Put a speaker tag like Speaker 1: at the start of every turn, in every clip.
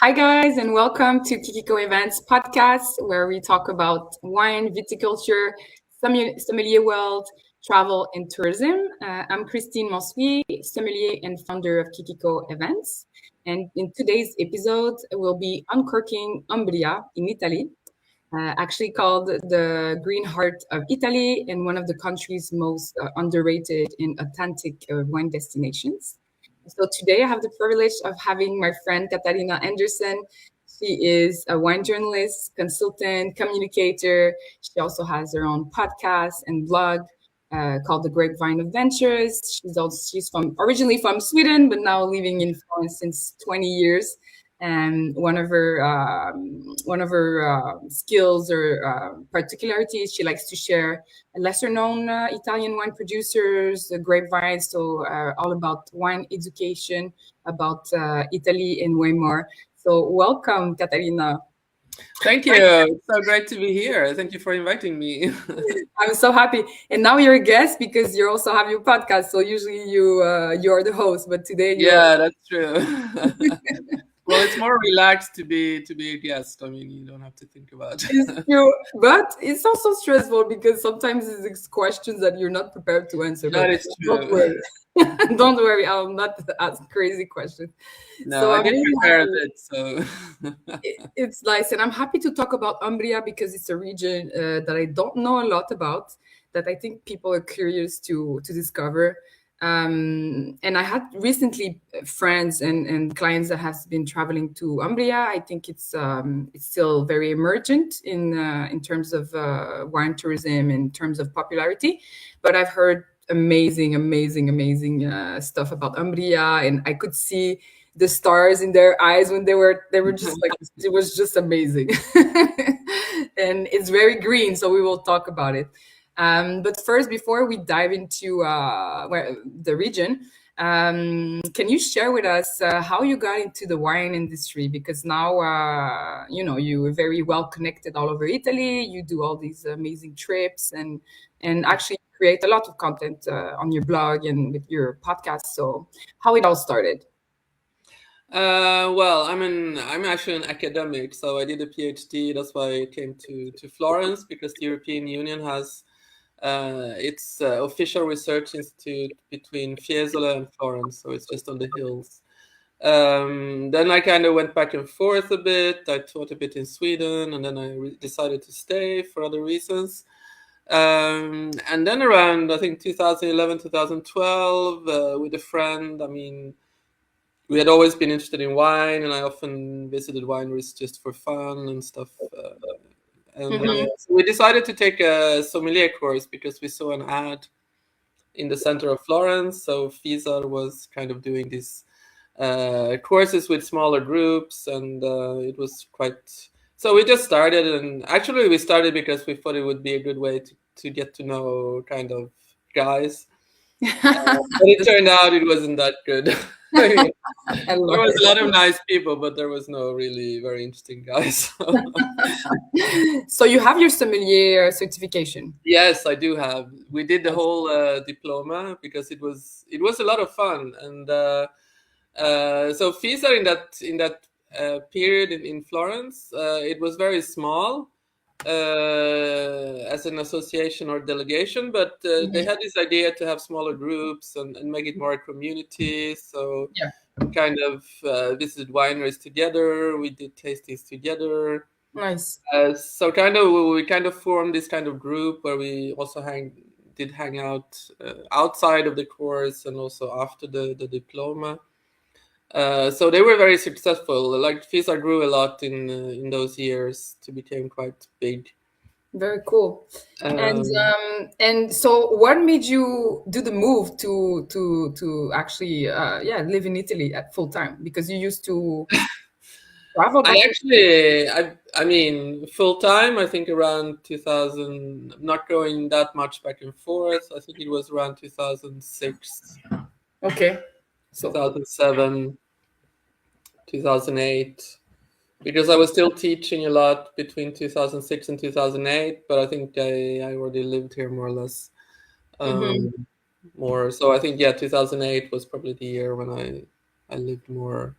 Speaker 1: Hi guys, and welcome to Kikiko Events podcast, where we talk about wine, viticulture, sommelier world, travel, and tourism. I'm Kristine Mansuy, sommelier and founder of Kikiko Events. And in today's episode, we'll be uncorking Umbria in Italy, actually called the Green Heart of Italy and one of the country's most underrated and authentic wine destinations. So today I have the privilege of having my friend Katarina Andersson. She is a wine journalist, consultant, communicator. She also has her own podcast and blog called The Grapevine Adventures. She's originally from Sweden, but now living in Florence since 20 years. And one of her skills or particularities, she likes to share lesser known Italian wine producers, the grapevines, so all about wine education, about Italy and way more. So welcome, Katarina.
Speaker 2: Thank you. It's so great to be here. Thank you for inviting me.
Speaker 1: I'm so happy. And now you're a guest because you also have your podcast. So usually you're the host, but today
Speaker 2: Yeah, that's true. Well, it's more relaxed to be a guest. I mean, you don't have to think about it.
Speaker 1: It's true, but it's also stressful because sometimes it's questions that you're not prepared to answer.
Speaker 2: That is true.
Speaker 1: Don't worry. Don't worry, I'll not ask crazy questions.
Speaker 2: No,
Speaker 1: So
Speaker 2: I did prepare a bit, so
Speaker 1: it's nice, and I'm happy to talk about Umbria because it's a region that I don't know a lot about, that I think people are curious to discover. And I had recently friends and clients that has been traveling to Umbria. I think it's still very emergent in terms of wine tourism, in terms of popularity. But I've heard amazing stuff about Umbria, and I could see the stars in their eyes when they were just like, it was just amazing. And it's very green, so we will talk about it. But first, before we dive into the region, can you share with us how you got into the wine industry? Because now, you are very well connected all over Italy. You do all these amazing trips and actually create a lot of content on your blog and with your podcast. So how it all started?
Speaker 2: Well, I'm actually an academic, so I did a PhD. That's why I came to Florence, because the European Union has its official research institute between Fiesole and Florence, so it's just on the hills. Then I kind of went back and forth a bit. I taught a bit in Sweden, and then I decided to stay for other reasons. And then around, I think, 2011, 2012, with a friend, we had always been interested in wine, and I often visited wineries just for fun and stuff. So we decided to take a sommelier course because we saw an ad in the center of Florence. So FISAR was kind of doing these courses with smaller groups, and it was quite... So we just started, and actually we started because we thought it would be a good way to get to know kind of guys. But it turned out it wasn't that good. There was a lot of nice people, but there was no really very interesting guys.
Speaker 1: So you have your sommelier certification?
Speaker 2: Yes, I do have. We did the whole diploma because it was a lot of fun, and so FISAR in that period in Florence, it was very small as an association or delegation, but they had this idea to have smaller groups and make it more a community. So we kind of visited wineries together. We did tastings together.
Speaker 1: Nice.
Speaker 2: So we kind of formed this kind of group where we also hang out outside of the course and also after the diploma. So they were very successful. Like FISAR grew a lot in those years to become quite big.
Speaker 1: Very cool. And so what made you do the move to actually live in Italy at full time? Because you used to travel.
Speaker 2: I mean, full time, I think around 2000, not going that much back and forth. I think it was around 2006.
Speaker 1: Okay.
Speaker 2: So 2007, 2008. Because I was still teaching a lot between 2006 and 2008, but I think I already lived here more or less. More. So I think, 2008 was probably the year when I lived more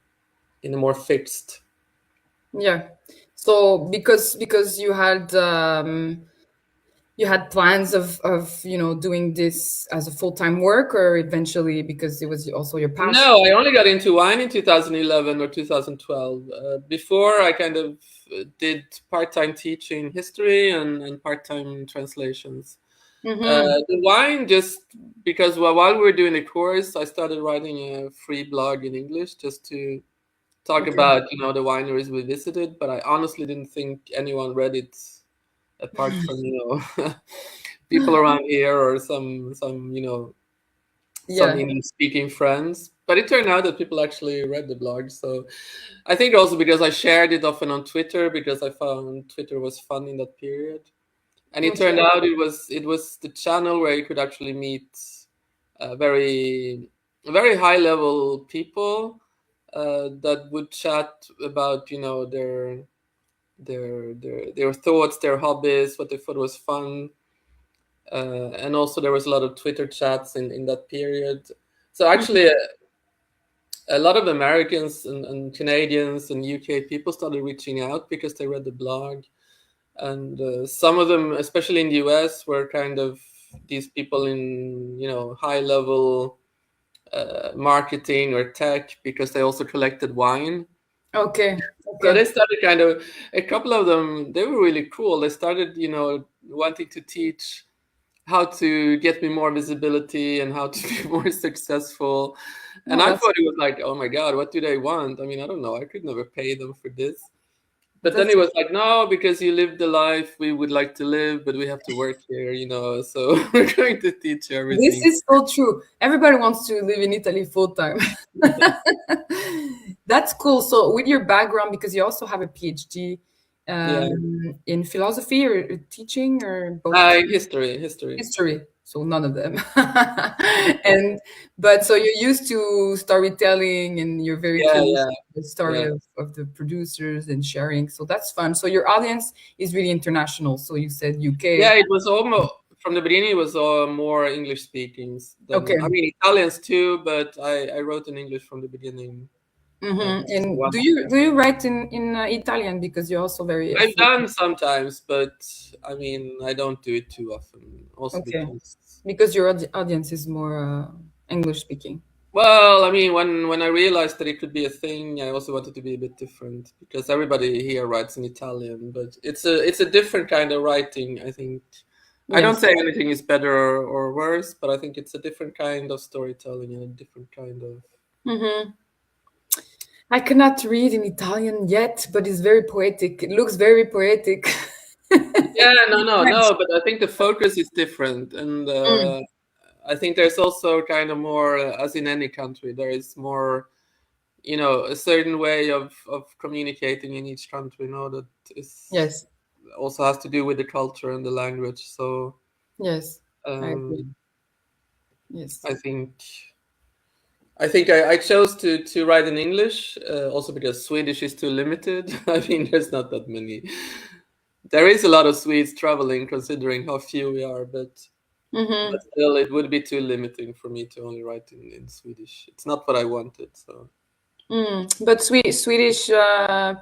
Speaker 2: in a more fixed
Speaker 1: Yeah. So because you had plans of doing this as a full-time work, or eventually because it was also your passion?
Speaker 2: No, I only got into wine in 2011 or 2012. Before, I kind of did part-time teaching history and part-time translations.
Speaker 1: Mm-hmm.
Speaker 2: The wine just because while we were doing the course, I started writing a free blog in English just to talk
Speaker 1: Okay.
Speaker 2: about the wineries we visited. But I honestly didn't think anyone read it apart from people around here or some
Speaker 1: Yeah.
Speaker 2: English speaking friends. But it turned out that people actually read the blog. So I think also because I shared it often on Twitter because I found Twitter was fun in that period. And it
Speaker 1: Okay.
Speaker 2: turned out it was the channel where you could actually meet very very high level people that would chat about their thoughts, their hobbies, what they thought was fun. And also there was a lot of Twitter chats in that period. So actually, a lot of Americans and Canadians and UK people started reaching out because they read the blog, and some of them, especially in the US, were kind of these people in high level marketing or tech because they also collected wine.
Speaker 1: Okay.
Speaker 2: So they
Speaker 1: Okay.
Speaker 2: started kind of a couple of them. They were really cool. They started wanting to teach how to get me more visibility and how to be more successful. And
Speaker 1: No,
Speaker 2: I
Speaker 1: that's
Speaker 2: thought it was like, oh my God, what do they want? I mean, I don't know. I could never pay them for this. But then
Speaker 1: that's
Speaker 2: it was like, no, because you lived the life we would like to live, but we have to work here. So we're going to teach you
Speaker 1: This
Speaker 2: everything.
Speaker 1: is so true. Everybody wants to live in Italy full time. That's cool. So, with your background, because you also have a PhD
Speaker 2: Yeah.
Speaker 1: in philosophy or teaching or both,
Speaker 2: History.
Speaker 1: history. So none of them. And but so you're used to storytelling, and you're very
Speaker 2: Yeah,
Speaker 1: curious
Speaker 2: yeah,
Speaker 1: about the story
Speaker 2: yeah.
Speaker 1: of the producers and sharing. So that's fun. So your audience is really international. So you said
Speaker 2: Yeah,
Speaker 1: UK.
Speaker 2: it was almost from the beginning. It was more English speakings than I
Speaker 1: Okay.
Speaker 2: mean Italians too, but I wrote in English from the beginning. So
Speaker 1: And
Speaker 2: one,
Speaker 1: do you write in Italian, because you're also very
Speaker 2: I've
Speaker 1: fluent?
Speaker 2: done sometimes, but I mean I don't do it too often. Also
Speaker 1: Okay,
Speaker 2: because
Speaker 1: because your audience is more English speaking.
Speaker 2: well, I mean when I realized that it could be a thing, I also wanted to be a bit different because everybody here writes in Italian, but it's a different kind of writing. I think I don't
Speaker 1: Yes.
Speaker 2: say anything is better or worse, but I think it's a different kind of storytelling and a different kind of.
Speaker 1: Hmm. I cannot read in Italian yet, but it's very poetic. It looks very poetic.
Speaker 2: Yeah, no, no,
Speaker 1: French.
Speaker 2: no, but I think the focus is different, and
Speaker 1: Mm,
Speaker 2: I think there's also kind of more, as in any country, there is more, a certain way of communicating in each country, that is
Speaker 1: yes,
Speaker 2: also has to do with the culture and the language. So
Speaker 1: yes, I agree.
Speaker 2: um,
Speaker 1: Yes.
Speaker 2: I think. I think I chose to write in English, also because Swedish is too limited. I mean, there's not that many. There is a lot of Swedes traveling, considering how few we are, but
Speaker 1: Hmm.
Speaker 2: still, it would be too limiting for me to only write in Swedish. It's not what I wanted. So
Speaker 1: But Swedish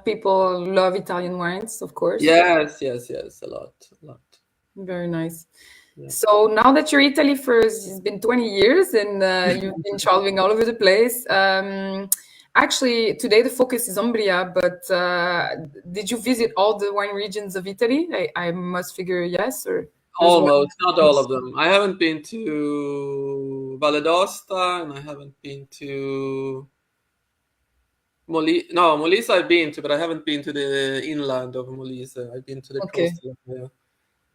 Speaker 1: people love Italian wines, of course.
Speaker 2: yes, yes, yes, a lot, a lot.
Speaker 1: Very nice.
Speaker 2: Yeah.
Speaker 1: So now that you're Italy for, it's been 20 years, and you've been traveling all over the place. Actually, today the focus is Umbria, but did you visit all the wine regions of Italy? I must figure yes, or there's one
Speaker 2: Almost, not all of
Speaker 1: missing.
Speaker 2: them. I haven't been to Valle d'Aosta, and I haven't been to Molise I've been to, but I haven't been to the inland of Molise. I've been to the
Speaker 1: Okay.
Speaker 2: coastal area.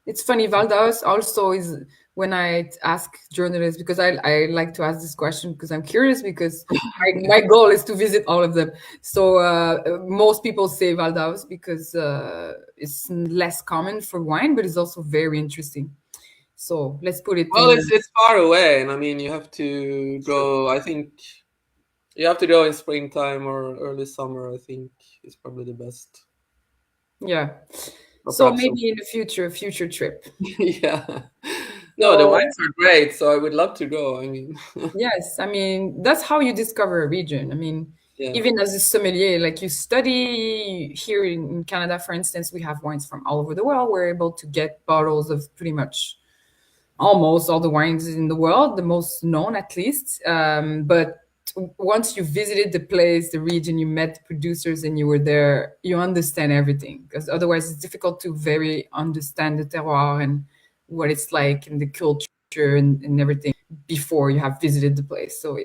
Speaker 1: It's funny, Valdaus also is, when I ask journalists, because I like to ask this question because I'm curious, because my goal is to visit all of them. So most people say Valdaus because it's less common for wine, but it's also very interesting. So let's put it
Speaker 2: Well,
Speaker 1: in.
Speaker 2: it's far away, and I mean you have to
Speaker 1: True.
Speaker 2: go. I think you have to go in springtime or early summer. I think is probably the best,
Speaker 1: Yeah.
Speaker 2: or
Speaker 1: So
Speaker 2: perhaps
Speaker 1: maybe in the future, a future trip.
Speaker 2: yeah. No, the
Speaker 1: So
Speaker 2: wines are great, so I would love to go. I mean,
Speaker 1: yes, I mean, that's how you discover a region. I mean, even as a sommelier, like you study here in Canada, for instance, we have wines from all over the world. We're able to get bottles of pretty much almost all the wines in the world, the most known at least. But once you visited the place, the region, you met the producers and you were there, you understand everything. Because otherwise, it's difficult to very understand the terroir and what it's like and the culture and everything before you have visited the place. So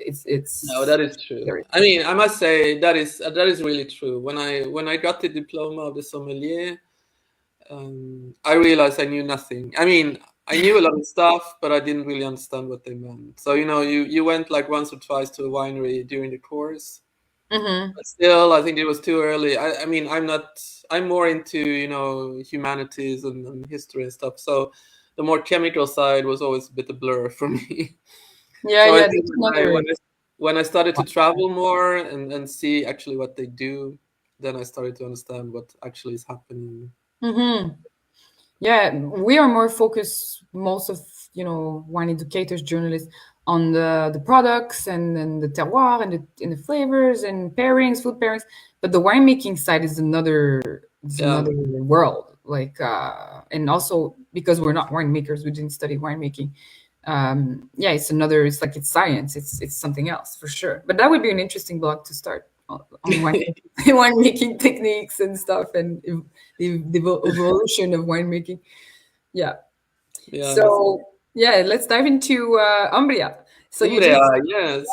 Speaker 2: No, that is true.
Speaker 1: very
Speaker 2: I mean, I must say that is really true. When I got the diploma of the sommelier, I realized I knew nothing. I mean, I knew a lot of stuff, but I didn't really understand what they meant. So you went like once or twice to a winery during the course. But still, I think it was too early. I mean, I'm more into humanities and history and stuff. So the more chemical side was always a bit a blur for me.
Speaker 1: yeah,
Speaker 2: So I
Speaker 1: yeah.
Speaker 2: think
Speaker 1: That's another.
Speaker 2: when I started to travel more and see actually what they do, then I started to understand what actually is happening.
Speaker 1: Yeah, we are more focused, most of wine educators, journalists, on the products and the terroir and the flavors and pairings, food pairings. But the winemaking side is
Speaker 2: Yeah,
Speaker 1: another world. Like and also because we're not winemakers, we didn't study winemaking. Yeah, it's like it's science. It's something else for sure. But that would be an interesting blog to start on wine winemaking techniques and stuff and the evolution of winemaking. Yeah.
Speaker 2: yeah, that's
Speaker 1: So yeah, let's dive into Umbria. So you
Speaker 2: Umbria.
Speaker 1: just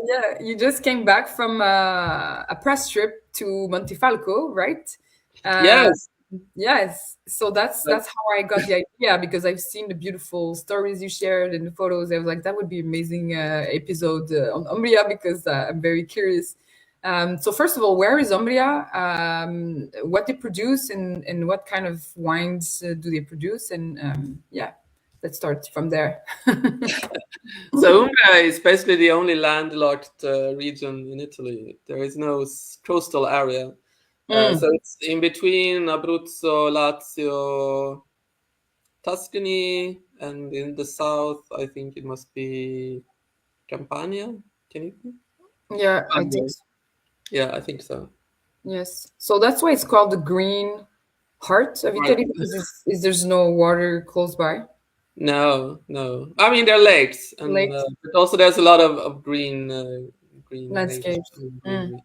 Speaker 2: Yes,
Speaker 1: you just came back from a press trip to Montifalco, right? Uh,
Speaker 2: yes.
Speaker 1: yes. So that's how I got the idea because I've seen the beautiful stories you shared and the photos. I was like, that would be amazing episode on Umbria because I'm very curious. So first of all, where is Umbria? What they produce and what kind of wines do they produce? And yeah, let's start from there.
Speaker 2: So Umbria is basically the only landlocked region in Italy. There is no coastal area. So
Speaker 1: Mm,
Speaker 2: it's in between Abruzzo, Lazio, Tuscany, and in the south, I think it must be Campania. Can it be?
Speaker 1: yeah, I think so.
Speaker 2: Yeah, I think so.
Speaker 1: Yes. So that's why it's called the Green Heart of
Speaker 2: Right.
Speaker 1: Italy because there's no water close by.
Speaker 2: No, no. I mean, there are lakes, and
Speaker 1: Lakes,
Speaker 2: but also there's a lot of green nature,
Speaker 1: landscapes. Mm.
Speaker 2: greenery.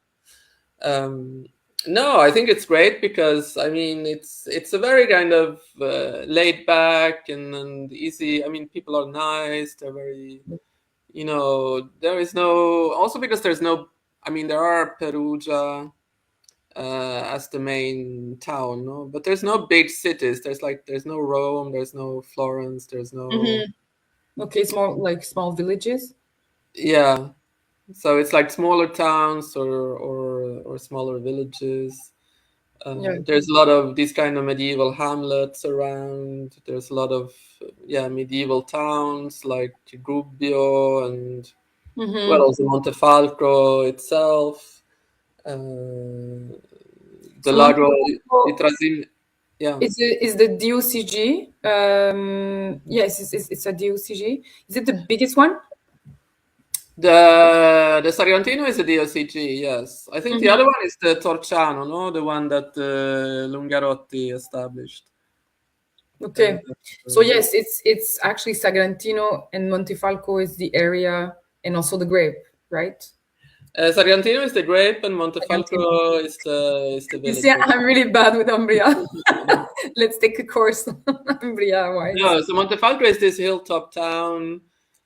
Speaker 2: Um, no, I think it's great because I mean it's a very kind of laid back and easy. I mean, people are nice. They're very, there is no, also because there's no. I mean, there are Perugia as the main town, no, but there's no big cities. There's no Rome. There's no Florence. There's no.
Speaker 1: Okay, it's more like small villages.
Speaker 2: Yeah, so it's like smaller towns or smaller villages.
Speaker 1: Yeah.
Speaker 2: There's a lot of these kind of medieval hamlets around. There's a lot of medieval towns like Gubbio and well,
Speaker 1: Mm-hmm.
Speaker 2: also Montefalco itself. Uh, the
Speaker 1: So
Speaker 2: Lago di
Speaker 1: Montevideo
Speaker 2: Trasimeno. Yeah.
Speaker 1: is the DOCG. Yes, it's a DOCG. Is it the biggest one?
Speaker 2: The Sargantino is the DOCG, yes. I think the
Speaker 1: Mm-hmm.
Speaker 2: other one is the Torciano, no, the one that Lungarotti established. Uh,
Speaker 1: Okay. So yes, it's actually Sagrantino and Montefalco is the area and also the grape, right?
Speaker 2: Sargantino is the grape, and
Speaker 1: Sagrantino.
Speaker 2: Montefalco is the
Speaker 1: You see,
Speaker 2: village.
Speaker 1: I'm really bad with Umbria. Let's take a course on Umbria wines.
Speaker 2: No, so Montefalco is this hilltop town.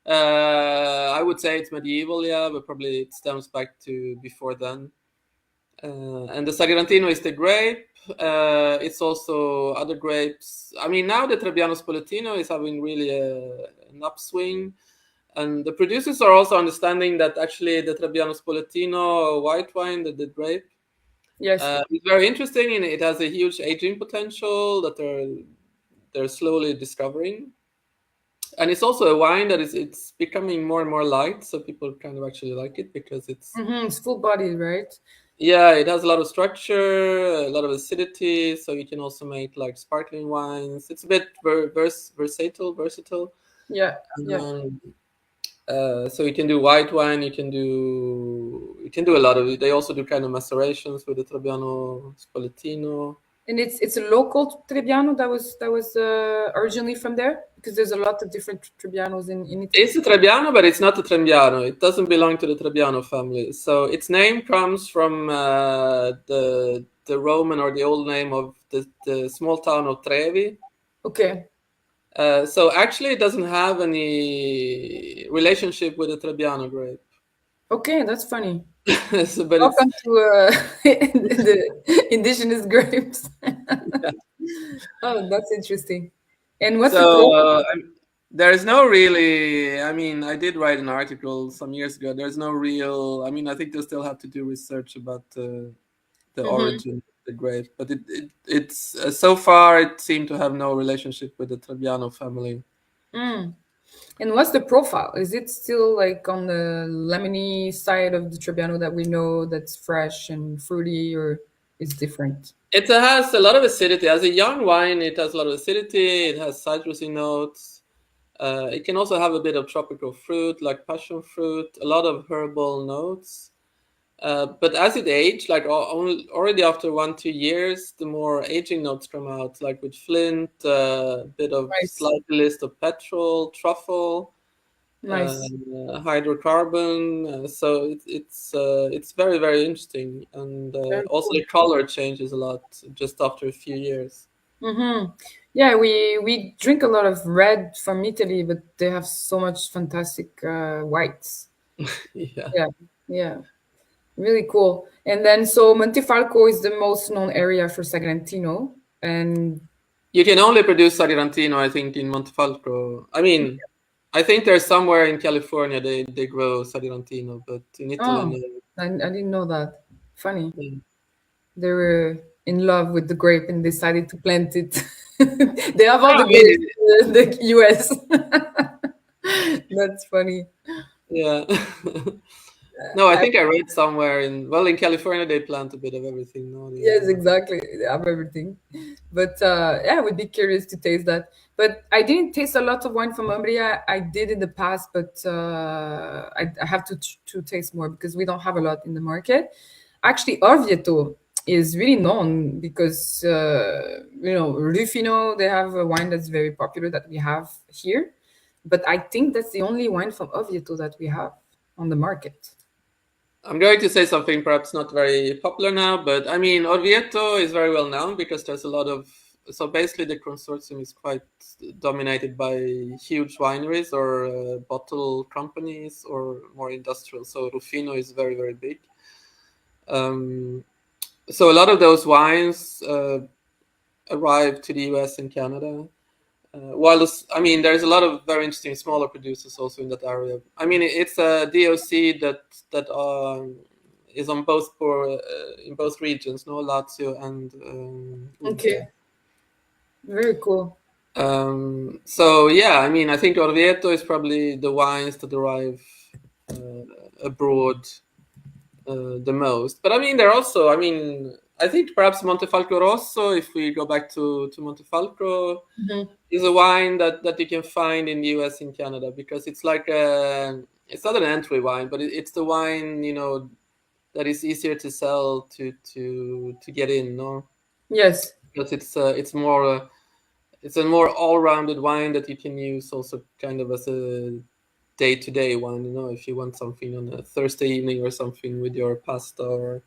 Speaker 2: I would say it's medieval, yeah, but probably it stems back to before then. And the Sagrantino is the grape. It's also other grapes. I mean, now the Trebbiano Spoletino is having really an upswing. And the producers are also understanding that actually the Trebbiano Spoletino white wine, the grape,
Speaker 1: Yes.
Speaker 2: is very interesting and it has a huge aging potential that they're slowly discovering. And it's also a wine that it's becoming more and more light, so people kind of actually like it because it's
Speaker 1: It's full bodied, right?
Speaker 2: yeah, it has a lot of structure, a lot of acidity, so you can also make like sparkling wines. It's a bit versatile.
Speaker 1: Yeah. Yeah.
Speaker 2: Um, So you can do white wine. You can do a lot of it. They also do kind of macerations with the Trebbiano Spoletino.
Speaker 1: And it's a local Trebbiano that was originally from there, because there's a lot of different Trebbianos in Italy.
Speaker 2: It's a Trebbiano, but it's not a Trebbiano. It doesn't belong to the Trebbiano family. So its name comes from the Roman or the old name of the small town of Trevi.
Speaker 1: Okay.
Speaker 2: So actually, it doesn't have any relationship with the Trebbiano grape.
Speaker 1: Okay, that's funny.
Speaker 2: So, but
Speaker 1: Welcome to the indigenous grapes.
Speaker 2: Yeah.
Speaker 1: Oh, that's interesting. And what's the profile?
Speaker 2: There is no really. I mean, I did write an article some years ago. There's no real. I mean, I think they still have to do research about the origin of the grape, but it's so far it seemed to have no relationship with the Trebbiano family.
Speaker 1: And what's the profile? Is it still like on the lemony side of the Trebbiano that we know, that's fresh and fruity, or is different?
Speaker 2: It has a lot of acidity. As a young wine, it has a lot of acidity. It has citrusy notes. It can also have a bit of tropical fruit, like passion fruit, a lot of herbal notes. But as it aged, like already after 1-2 years, the more aging notes come out, like with flint, a bit of slight list of petrol, truffle, hydrocarbon. So it's very, very interesting, and also the color changes a lot just after a few years.
Speaker 1: Yeah, we drink a lot of red from Italy, but they have so much fantastic whites. Yeah. Really cool. And then, so Montefalco is the most known area for Sagrantino, and
Speaker 2: you can only produce Sagrantino, I think, in Montefalco. I mean, I think there's somewhere in California they grow Sagrantino, but in Italy,
Speaker 1: no. I didn't know that. Funny. They were in love with the grape and decided to plant it. They have all the grapes in the US. That's funny.
Speaker 2: Yeah. No, I think I read somewhere in California they plant a bit of everything. No?
Speaker 1: Yes, exactly. They have everything. But yeah, I would be curious to taste that. But I didn't taste a lot of wine from Umbria. I did in the past, but I have to taste more because we don't have a lot in the market. Actually, Orvieto is really known because, Rufino, they have a wine that's very popular that we have here. But I think that's the only wine from Orvieto that we have on the market.
Speaker 2: I'm going to say something perhaps not very popular now, but I mean, Orvieto is very well known because there's a lot of, so basically the consortium is quite dominated by huge wineries or bottle companies or more industrial. So Rufino is very, very big. So a lot of those wines arrive to the US and Canada. There's a lot of very interesting smaller producers also in that area. I mean, it's a DOC that is on both in both regions, no, Lazio and
Speaker 1: okay, very cool.
Speaker 2: So yeah, I mean, I think Orvieto is probably the wines that arrive abroad the most. But I mean, they're also, I think perhaps Montefalco Rosso, if we go back to Montefalco, is a wine that you can find in the US and Canada because it's like it's not an entry wine, but it's the wine, that is easier to sell to get in, no?
Speaker 1: Yes.
Speaker 2: Because it's a more all-rounded wine that you can use also kind of as a day-to-day wine, if you want something on a Thursday evening or something with your pasta or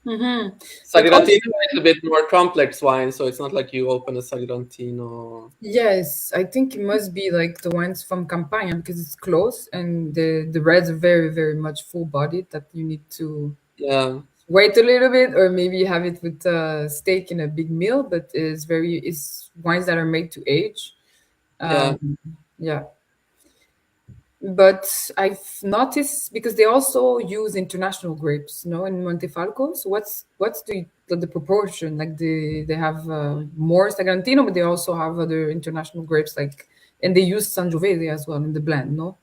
Speaker 2: Sagrantino is a bit more complex wine, so it's not like you open a Sagrantino.
Speaker 1: Yes, I think it must be like the wines from Campania because it's close and the reds are very, very much full-bodied that you need to wait a little bit or maybe have it with steak in a big meal, but it's wines that are made to age. Yeah. But I've noticed because they also use international grapes, in Montefalco. So what's the proportion? Like they have more Sagrantino, but they also have other international grapes, and they use Sangiovese as well in the blend, no?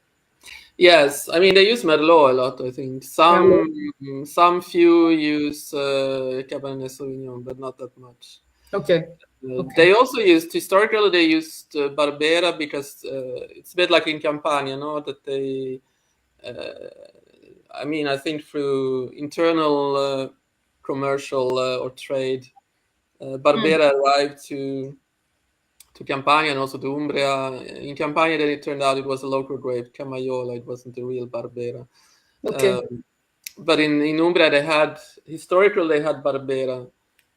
Speaker 2: Yes, I mean they use Merlot a lot. I think some few use Cabernet Sauvignon, but not that much.
Speaker 1: Okay.
Speaker 2: They also historically they used Barbera because it's a bit like in Campania, no? That they I mean, I think through internal commercial or trade, Barbera arrived to Campania and also to Umbria. In Campania, then it turned out it was a local grape, Camaiola. It wasn't the real Barbera.
Speaker 1: Okay.
Speaker 2: But in Umbria, historically they had Barbera.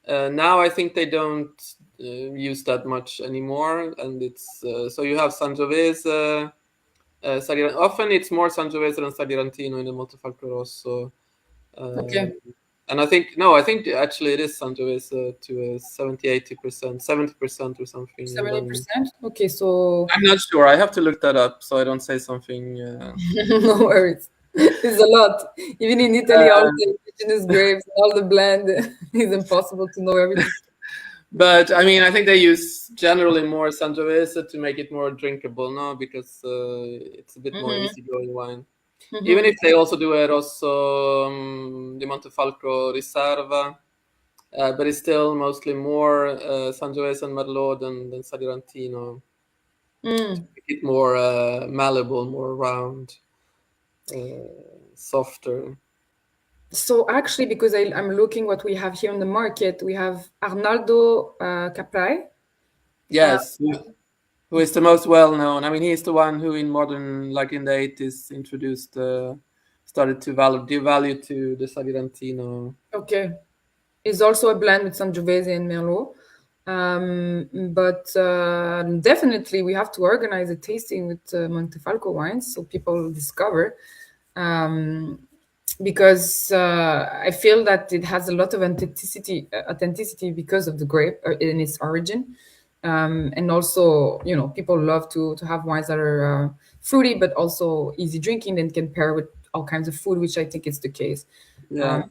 Speaker 2: Now I think they don't use that much anymore, and it's so you have Sangiovese. Often it's more Sangiovese than Sagrantino in the Montefalco Rosso.
Speaker 1: Okay.
Speaker 2: And I think actually it is Sangiovese to 70-80%, 70% or something.
Speaker 1: 70%? Okay, so
Speaker 2: I'm not sure. I have to look that up so I don't say something.
Speaker 1: no worries. It's a lot. Even in Italy, all the indigenous grapes, all the blend, it's impossible to know everything.
Speaker 2: But I mean, I think they use generally more Sangiovese to make it more drinkable, no? Because it's a bit more easygoing wine. Even if they also do a Rosso di Montefalco Riserva, but it's still mostly more Sangiovese and Merlot than Sagrantino. To make it more malleable, more round, softer.
Speaker 1: So actually, because I'm looking what we have here on the market, we have Arnaldo Caprai.
Speaker 2: Yes, who is the most well-known. I mean, he's the one who in modern, like in the 80s, introduced, started to devalue to the Sagrantino.
Speaker 1: Okay. It's also a blend with Sangiovese and Merlot. But definitely we have to organize a tasting with Montefalco wines so people discover. Because I feel that it has a lot of authenticity because of the grape in its origin. And also, people love to have wines that are fruity, but also easy drinking and can pair with all kinds of food, which I think is the case.
Speaker 2: Yeah.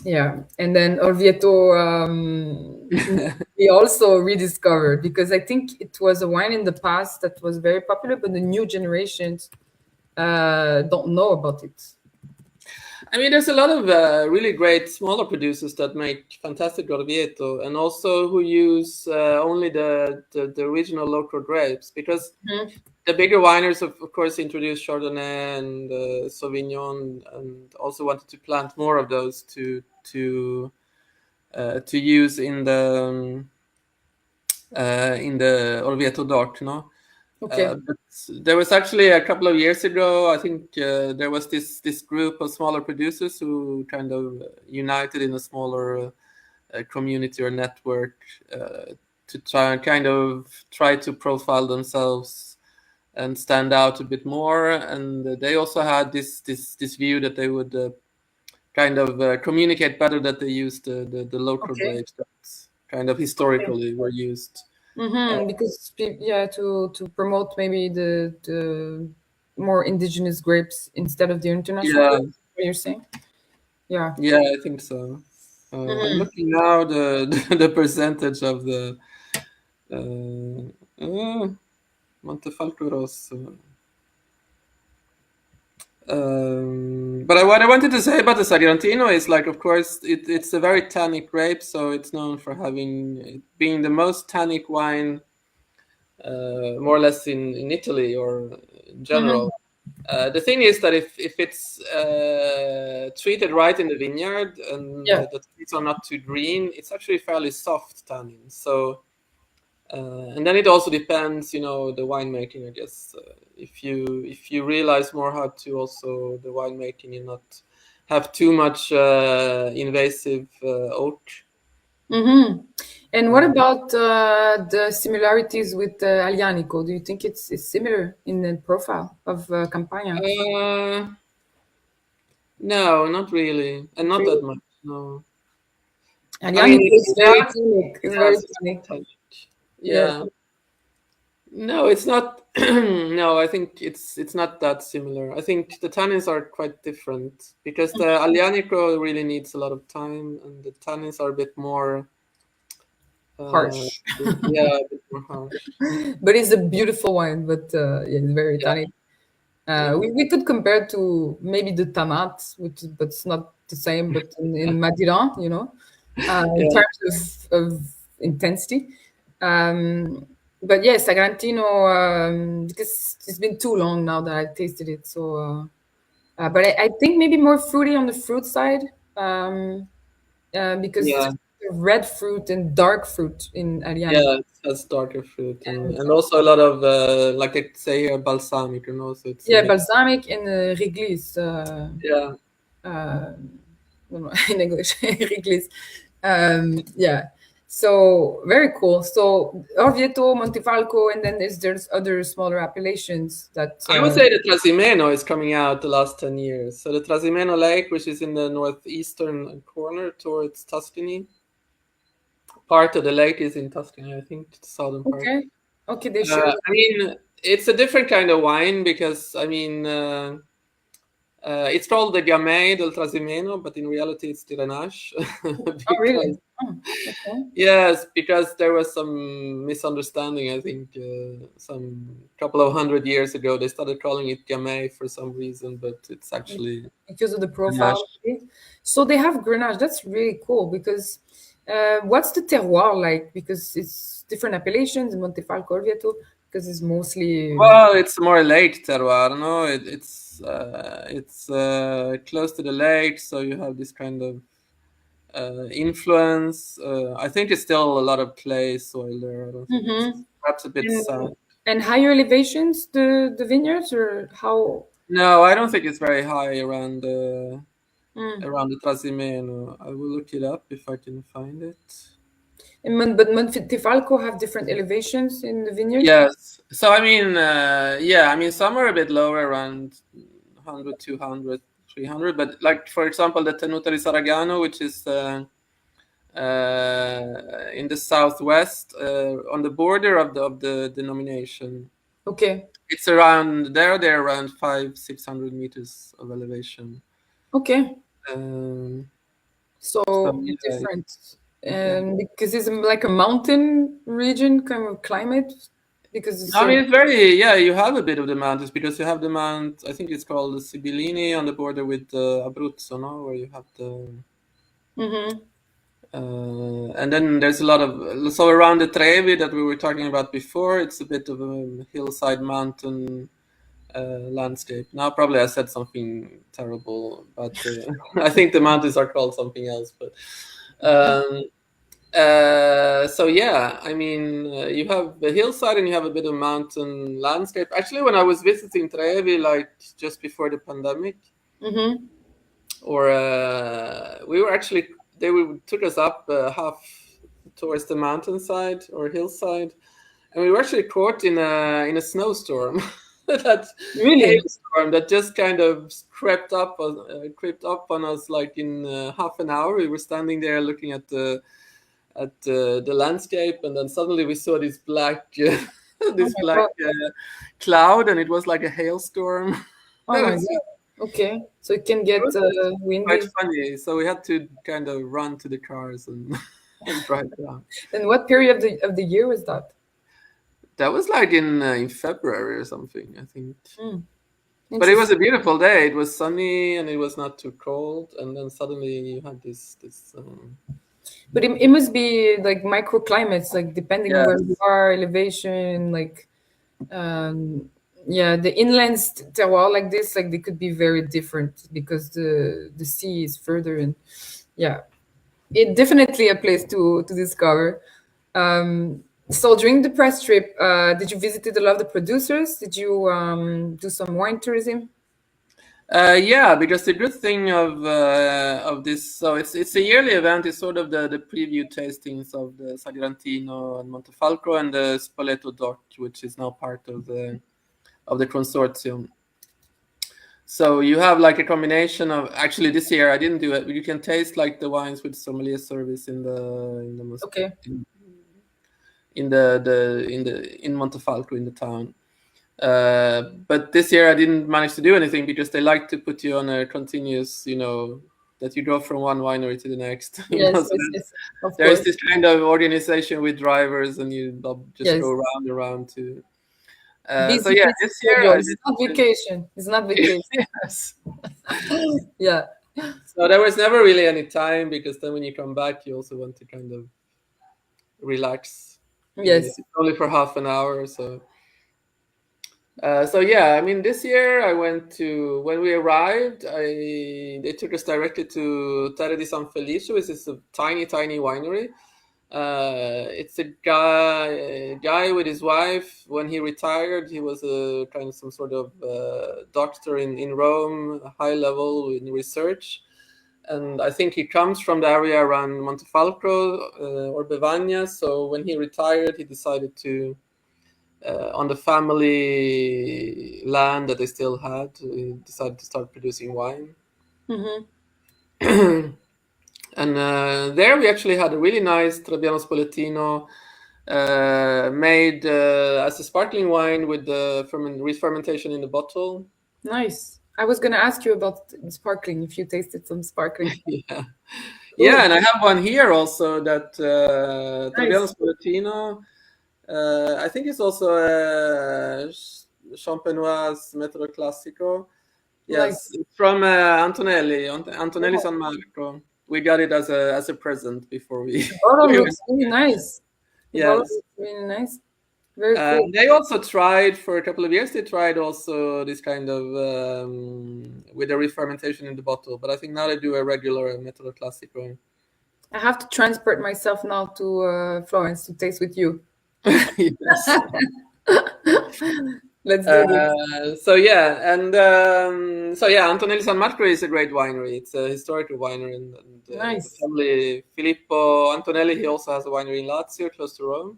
Speaker 1: Yeah. And then Orvieto, we also rediscovered because I think it was a wine in the past that was very popular, but the new generations don't know about it.
Speaker 2: I mean, there's a lot of really great smaller producers that make fantastic Orvieto, and also who use only the original local grapes, because the bigger wineries, of course, introduced Chardonnay and Sauvignon, and also wanted to plant more of those to use in the Orvieto DOC, no?
Speaker 1: Okay.
Speaker 2: But there was actually a couple of years ago, I think there was this group of smaller producers who kind of united in a smaller community or network to try to profile themselves and stand out a bit more. And they also had this view that they would kind of communicate better that they used the local grapes that kind of historically were used.
Speaker 1: Because to promote maybe the more indigenous grapes instead of the international grapes, what you're saying? Yeah.
Speaker 2: Yeah, I think so. I'm looking now the percentage of the Montefalco Rosso. But what I wanted to say about the Sagrantino is, like, of course, it's a very tannic grape, so it's known for being the most tannic wine, more or less in Italy or in general. The thing is that if it's treated right in the vineyard and the tannins are not too green, it's actually fairly soft tannin. So, and then it also depends, the winemaking, I guess. If you realize more how to also the winemaking and not have too much invasive oak.
Speaker 1: And what about the similarities with Aglianico? Do you think it's similar in the profile of Campania?
Speaker 2: No, not really, and not that much. No.
Speaker 1: Aglianico is very tannic. It's very tannic.
Speaker 2: Yeah. No, it's not. No, I think it's not that similar. I think the tannins are quite different because the Aglianico really needs a lot of time, and the tannins are a bit more
Speaker 1: harsh.
Speaker 2: Yeah, a bit more harsh.
Speaker 1: But it's a beautiful wine, but it's very tannic. We could compare to maybe the Tamat, but it's not the same, but in Madiran, in terms of intensity. But yes, Sagrantino, because it's been too long now that I tasted it, so But I think maybe more fruity on the fruit side, because
Speaker 2: Yeah,
Speaker 1: there's red fruit and dark fruit in Ariane.
Speaker 2: yeah, it has darker fruit
Speaker 1: And
Speaker 2: and also a lot of like I say here, balsamic, so it's a
Speaker 1: yeah,
Speaker 2: mix.
Speaker 1: balsamic and réglisse.
Speaker 2: Yeah.
Speaker 1: Uh, in English, réglisse. Yeah. So very cool. So Orvieto, Montefalco, and then there's other smaller appellations that.
Speaker 2: I would say the Trasimeno is coming out the last 10 years. So the Trasimeno Lake, which is in the northeastern corner towards Tuscany. Part of the lake is in Tuscany, I think, the southern part.
Speaker 1: Okay. Okay, they share.
Speaker 2: I mean, it's a different kind of wine because, I mean, it's called the Gamay del Trasimeno, but in reality it's the Grenache.
Speaker 1: Oh, really?
Speaker 2: Because,
Speaker 1: Oh, okay.
Speaker 2: yes, because there was some misunderstanding, I think, some couple of 100 years ago. They started calling it Gamay for some reason, but it's actually
Speaker 1: Because of the
Speaker 2: Grenache.
Speaker 1: profile. Okay. So they have Grenache. That's really cool because what's the terroir like? Because it's different appellations, Montefalco, Orvieto, because it's mostly.
Speaker 2: Well, it's more lake terroir, no? It's close to the lake, so you have this kind of influence. I think it's still a lot of clay soil there. I don't think it's perhaps a bit sand.
Speaker 1: And higher elevations, the vineyards, or how?
Speaker 2: No, I don't think it's very high around around the Trasimeno. I will look it up if I can find it.
Speaker 1: But Montefalco have different elevations in the vineyard?
Speaker 2: Yes. So I mean, yeah, I mean some are a bit lower, around 100, 200, 300. But like for example, the Tenuta di Saragano, which is in the southwest, on the border of the denomination.
Speaker 1: Okay.
Speaker 2: It's around there. They're around 500-600 meters of elevation.
Speaker 1: Okay.
Speaker 2: So yeah,
Speaker 1: different. Because it's like a mountain region kind of climate. Because it's
Speaker 2: I mean, it's very, yeah, you have a bit of the mountains because you have the mount, I think it's called the Sibillini on the border with Abruzzo, no? Where you have the. And then there's a lot of, so around the Trevi that we were talking about before, it's a bit of a hillside mountain landscape. Now, probably I said something terrible, but I think the mountains are called something else. But so yeah, I mean, you have the hillside and you have a bit of mountain landscape. Actually, when I was visiting Trevi, like just before the pandemic, or we were actually took us up half towards the mountainside or hillside, and we were actually caught in a snowstorm. That
Speaker 1: really
Speaker 2: hailstorm that just kind of crept up on us like in half an hour. We were standing there looking at the landscape, and then suddenly we saw this black cloud, and it was like a hailstorm.
Speaker 1: Oh my god. Okay, so it can get windy.
Speaker 2: Quite funny. So we had to kind of run to the cars and drive down.
Speaker 1: And what period of the year was that?
Speaker 2: That was like in February or something, I think. But it was a beautiful day. It was sunny and it was not too cold. And then suddenly you had this.
Speaker 1: But it must be like microclimates, like depending on where you are, elevation, like the inland terroir like this, like they could be very different because the sea is further, and it definitely a place to discover. So during the press trip, did you visit a lot of the producers? Did you do some wine tourism?
Speaker 2: Yeah, because the good thing of this, so it's a yearly event. It's sort of the preview tastings of the Sagrantino and Montefalco and the Spoleto DOC, which is now part of the consortium. So you have like a combination of, actually this year I didn't do it, but you can taste like the wines with sommelier service in Montefalco, in the town. But this year I didn't manage to do anything because they like to put you on a continuous, that you go from one winery to the next.
Speaker 1: Yes,
Speaker 2: there's this kind of organization with drivers, and you just go round and round to. So yeah, this year
Speaker 1: it's not vacation. It's not vacation.
Speaker 2: Yes.
Speaker 1: Yeah.
Speaker 2: So there was never really any time, because then when you come back, you also want to kind of relax.
Speaker 1: Yes.
Speaker 2: It's only for half an hour, so. So yeah, I mean, this year I went to, when we arrived, they took us directly to Terre di San Felice, which is a tiny winery. It's a guy with his wife. When he retired, he was a kind of some sort of doctor in Rome, high level in research. And I think he comes from the area around Montefalco or Bevagna. So when he retired, he decided to, on the family land that they still had, he decided to start producing wine.
Speaker 1: Mm-hmm.
Speaker 2: And there we actually had a really nice Trebbiano Spoletino made as a sparkling wine with the re-fermentation in the bottle.
Speaker 1: Nice. I was going to ask you about sparkling, if you tasted some sparkling.
Speaker 2: Yeah.
Speaker 1: Cool.
Speaker 2: Yeah, and I have one here also that Trebbiano
Speaker 1: Nice.
Speaker 2: Spoletino. I think it's also a Champenoise Metodo Classico. Yes,
Speaker 1: Nice.
Speaker 2: it's from Antonelli San Marco. We got it as a present before we.
Speaker 1: The bottle
Speaker 2: we
Speaker 1: looks really nice. The bottle
Speaker 2: Yes.
Speaker 1: looks really nice. Very cool.
Speaker 2: They also tried for a couple of years. They tried also this kind of with the re-fermentation in the bottle, but I think now they do a regular Metodo Classico.
Speaker 1: I have to transport myself now to Florence to taste with you.
Speaker 2: Yes.
Speaker 1: Let's do this.
Speaker 2: So yeah, and Antonelli San Marco is a great winery. It's a historical winery, and
Speaker 1: Nice.
Speaker 2: the family Filippo Antonelli. He also has a winery in Lazio, close to Rome,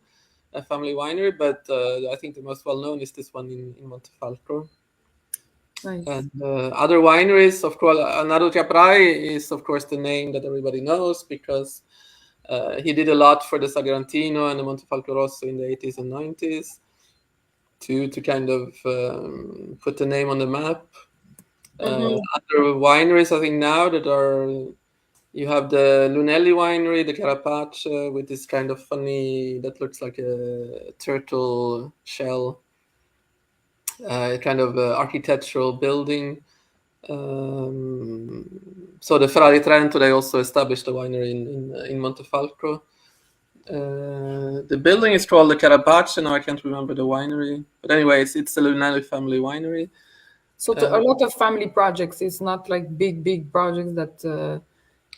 Speaker 2: a family winery. But I think the most well known is this one in Montefalco.
Speaker 1: Nice.
Speaker 2: And other wineries, of course, Nado Caprai is of course the name that everybody knows because he did a lot for the Sagrantino and the Montefalco Rosso in the 80s and 90s. To kind of put the name on the map. Other wineries, I think now that are, you have the Lunelli winery, the Carapace, with this kind of funny, that looks like a turtle shell, kind of architectural building. So the Ferrari Trento, they also established a winery in Montefalco. The building is called the Carapace. Now I can't remember the winery, but anyways, it's a Lunelli family winery.
Speaker 1: So a lot of family projects. It's not like big projects that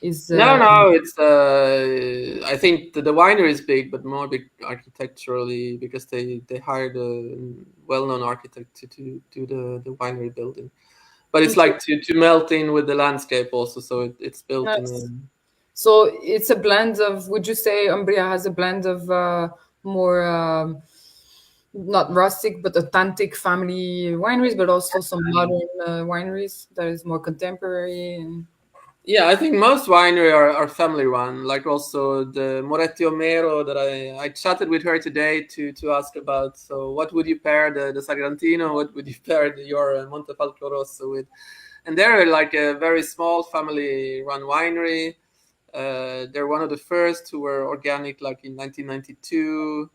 Speaker 1: is.
Speaker 2: No, it's. I think the winery is big, but more big architecturally because they hired a well-known architect to do the winery building. But it's like to melt in with the landscape also, so it's built
Speaker 1: Nice.
Speaker 2: in.
Speaker 1: So it's a blend of. Would you say Umbria has a blend of more not rustic but authentic family wineries, but also some modern wineries that is more contemporary? And...
Speaker 2: Yeah, I think most winery are family run. Like also the Moretti Omero that I chatted with her today to ask about. So what would you pair the Sagrantino? What would you pair your Montefalco Rosso with? And they're like a very small family run winery. They're one of the first who were organic, like in 1992,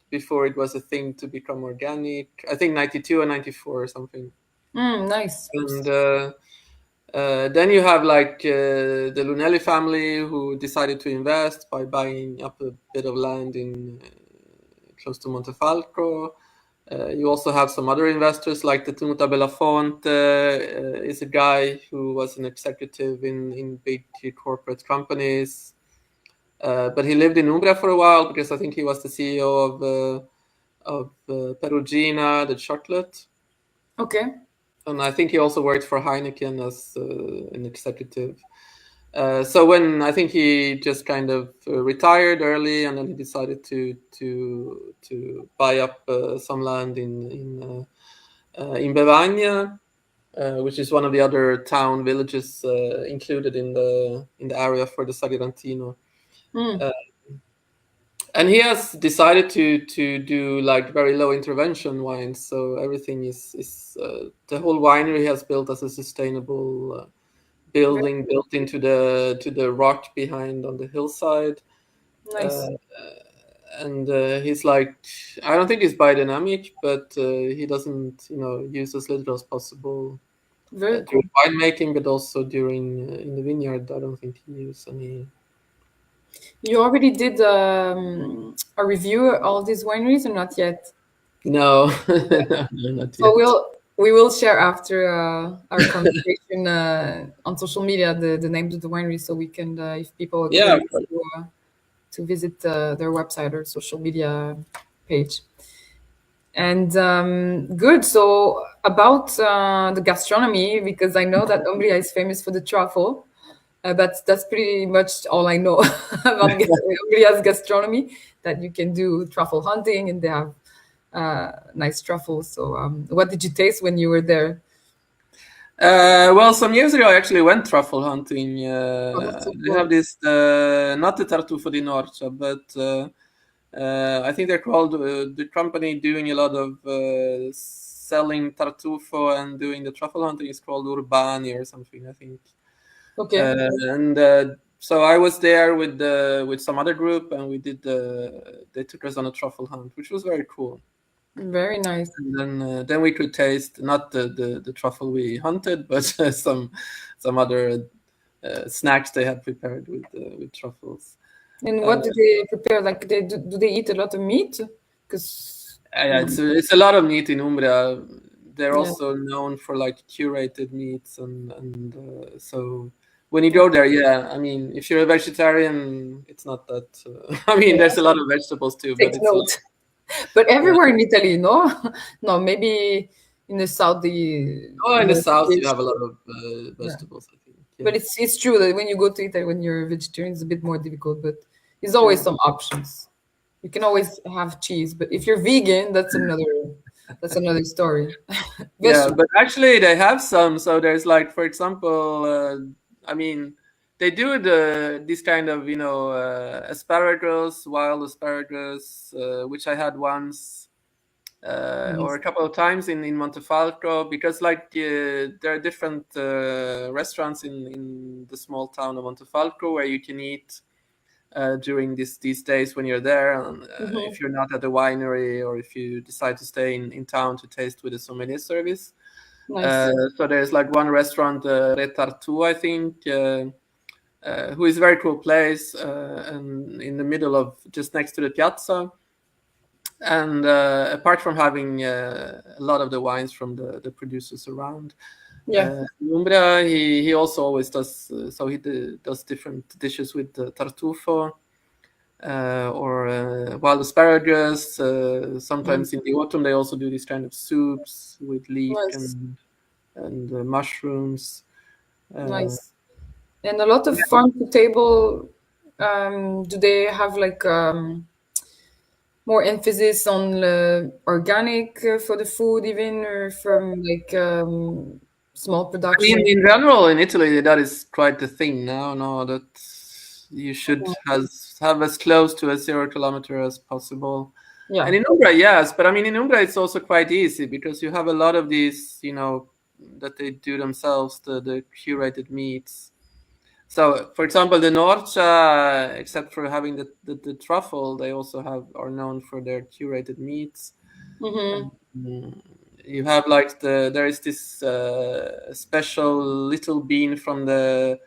Speaker 2: before it was a thing to become organic. I think 92 and 94 or something.
Speaker 1: Nice.
Speaker 2: And then you have like the Lunelli family who decided to invest by buying up a bit of land in close to Montefalco. You also have some other investors like the Tenuta Belafonte is a guy who was an executive in big corporate companies. But he lived in Umbria for a while because I think he was the CEO of Perugina, the chocolate.
Speaker 1: Okay.
Speaker 2: And I think he also worked for Heineken as an executive. So when I think he just kind of retired early, and then he decided to buy up some land in Bevagna, which is one of the other villages included in the area for the Sagrantino. And he has decided to do like very low intervention wines. So everything is the whole winery has built as a sustainable building built into the rock behind on the hillside.
Speaker 1: Nice.
Speaker 2: And he's like, I don't think he's biodynamic, but he doesn't use as little as possible
Speaker 1: Very cool.
Speaker 2: during winemaking, but also during in the vineyard. I don't think he uses any.
Speaker 1: You already did a review of all these wineries or not yet?
Speaker 2: No, no, not
Speaker 1: So
Speaker 2: yet.
Speaker 1: we will share after our conversation on social media the names of the wineries, so we can if people are
Speaker 2: Yeah,
Speaker 1: curious to visit their website or social media page. And good. So about the gastronomy, because I know that Umbria is famous for the truffle. But that's pretty much all I know about Umbria's gastronomy. That you can do truffle hunting, and they have nice truffles. So, what did you taste when you were there?
Speaker 2: Well, some years ago, I actually went truffle hunting.
Speaker 1: Oh, that's so
Speaker 2: They have
Speaker 1: cool.
Speaker 2: this, not the Tartufo di Norcia, but I think they're called the company doing a lot of selling Tartufo and doing the truffle hunting is called Urbani or something, I think.
Speaker 1: Okay,
Speaker 2: And so I was there with some other group, and we did they took us on a truffle hunt, which was very cool.
Speaker 1: very nice.
Speaker 2: And then we could taste not the truffle we hunted, but some other snacks they had prepared with truffles.
Speaker 1: And
Speaker 2: Uh,
Speaker 1: what do they prepare? Like, do they eat a lot of meat? Because
Speaker 2: yeah, it's a lot of meat in Umbria. They're
Speaker 1: yeah,
Speaker 2: also known for like curated meats, and so when you go there, yeah, I mean, if you're a vegetarian, it's not that. I mean,
Speaker 1: yeah.
Speaker 2: there's a lot of vegetables too,
Speaker 1: Take
Speaker 2: but it's a lot.
Speaker 1: note. But
Speaker 2: Yeah.
Speaker 1: everywhere in Italy, no, no, maybe in the south, the
Speaker 2: Oh, in the
Speaker 1: more
Speaker 2: south, you
Speaker 1: fish.
Speaker 2: have a lot of
Speaker 1: Yeah.
Speaker 2: vegetables, I think.
Speaker 1: But
Speaker 2: Yes.
Speaker 1: it's true that when you go to Italy, when you're a vegetarian, it's a bit more difficult. But there's always
Speaker 2: Yeah.
Speaker 1: some options. You can always have cheese, but if you're vegan, that's another story.
Speaker 2: Yeah,
Speaker 1: Vegetable.
Speaker 2: but actually they have some. So there's like, for example, I mean, they do this kind of asparagus, wild asparagus, which I had once or
Speaker 1: Nice.
Speaker 2: a couple of times in Montefalco, because like there are different restaurants in the small town of Montefalco where you can eat during these days when you're there, and
Speaker 1: Hmm.
Speaker 2: if you're not at the winery or if you decide to stay in town to taste with a sommelier service.
Speaker 1: Nice.
Speaker 2: So there's like one restaurant, Retartu, I think, who is a very cool place, and in the middle of just next to the piazza. And apart from having a lot of the wines from the producers around,
Speaker 1: Yeah.
Speaker 2: Umbria, he also always does so he does different dishes with tartufo or wild asparagus.
Speaker 1: Mm.
Speaker 2: Sometimes in the autumn they also do these kind of soups with leek
Speaker 1: Nice.
Speaker 2: and mushrooms. Uh,
Speaker 1: Nice. And a lot of farm to table. Do they have like more emphasis on organic for the food, even or from like small
Speaker 2: I mean,
Speaker 1: production?
Speaker 2: in general, in Italy, that is quite the thing now. No, that you should have as close to a 0 kilometer as possible. And
Speaker 1: Yeah.
Speaker 2: in Umbria, yes, but I mean, in Umbria, it's also quite easy because you have a lot of these, that they do themselves, the curated meats. So, for example, the Norcia, except for having the truffle, they also are known for their curated meats.
Speaker 1: Mm-hmm.
Speaker 2: Um, you have like there is this special little bean from the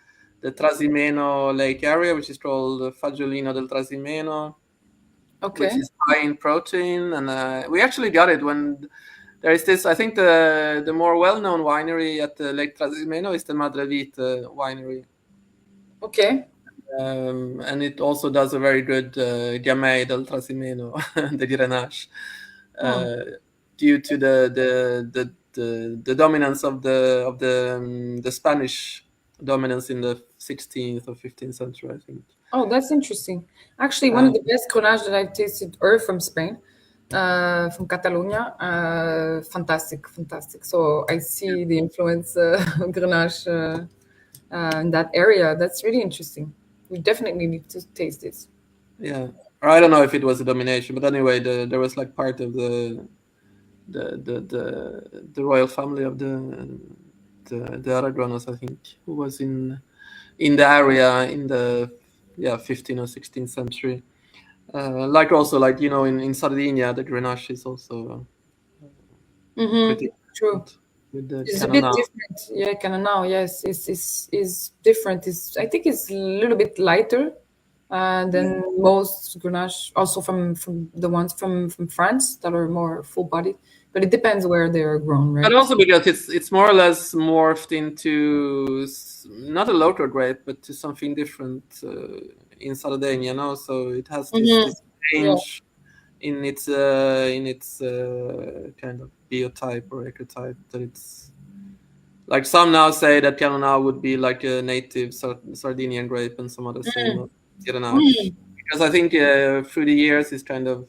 Speaker 2: Trasimeno Lake area, which is called Fagiolino del Trasimeno, which
Speaker 1: Okay.
Speaker 2: is high in protein, and we actually got it when there is this. I think the more well-known winery at the Lake Trasimeno is the Madre Vite winery.
Speaker 1: Okay.
Speaker 2: And it also does a very good Gamay del Trasimeno, the Grenache,
Speaker 1: Hmm.
Speaker 2: uh, due to the dominance of the Spanish dominance in the 16th or 15th century, I think.
Speaker 1: Oh, that's interesting. Actually, one
Speaker 2: Uh,
Speaker 1: of the best Grenache that I've tasted are from Spain, from Catalonia. Fantastic, fantastic. So I see the influence of Grenache in that area. That's really interesting. We definitely need to taste this.
Speaker 2: yeah, or I don't know if it was a domination, but anyway, there was like part of the royal family of the Aragones, I think, who was in the area in the 15th or 16th century. Like also like in Sardinia, the Grenache is also
Speaker 1: Mm-hmm.
Speaker 2: pretty
Speaker 1: True.
Speaker 2: different with the
Speaker 1: It's a bit
Speaker 2: Canana.
Speaker 1: different. Yeah, Cananao, yes, is different. Is I think it's a little bit lighter. And then most Grenache also from the ones from France that are more full bodied, but it depends where they are grown, right?
Speaker 2: But also because it's more or less morphed into not a local grape, but to something different in Sardinia, no? So it has this
Speaker 1: Yeah.
Speaker 2: change in its kind of biotype or ecotype, that it's like some now say that Pinot Noir would be like a native Sardinian grape, and some others say not Grenache, because I think through the years it's kind of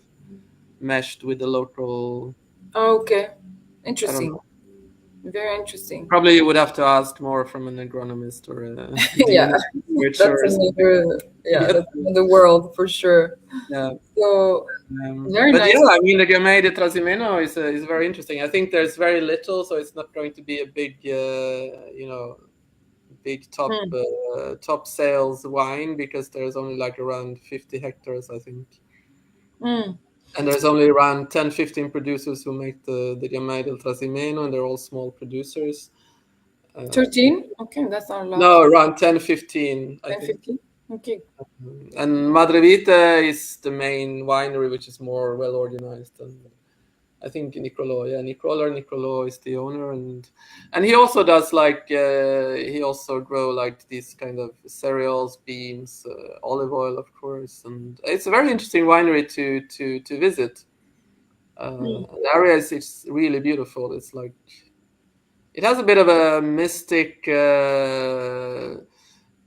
Speaker 2: meshed with the local.
Speaker 1: Okay.
Speaker 2: I don't
Speaker 1: Interesting.
Speaker 2: know.
Speaker 1: Very interesting.
Speaker 2: Probably you would have to ask more from an agronomist or a
Speaker 1: Yeah,
Speaker 2: researcher
Speaker 1: that's
Speaker 2: or something.
Speaker 1: that's another world for sure.
Speaker 2: Yeah.
Speaker 1: So very
Speaker 2: But
Speaker 1: nice.
Speaker 2: yeah, I mean, the Gamay de Trasimeno is very interesting. I think there's very little, so it's not going to be a big, big top sales wine, because there's only like around 50 hectares, I think. And there's only around 10, 15 producers who make the Gamay del Trasimeno, and they're all small producers.
Speaker 1: 13? Okay, that's not a lot.
Speaker 2: No, around 10, 15, I
Speaker 1: 10,
Speaker 2: think.
Speaker 1: 15? Okay.
Speaker 2: And Madre Vite is the main winery, which is more well organized. And I think Niccolò is the owner, and he also does he also grow like these kind of cereals, beans, olive oil, of course, and it's a very interesting winery to visit. The area is really beautiful. It's like it has a bit of a mystic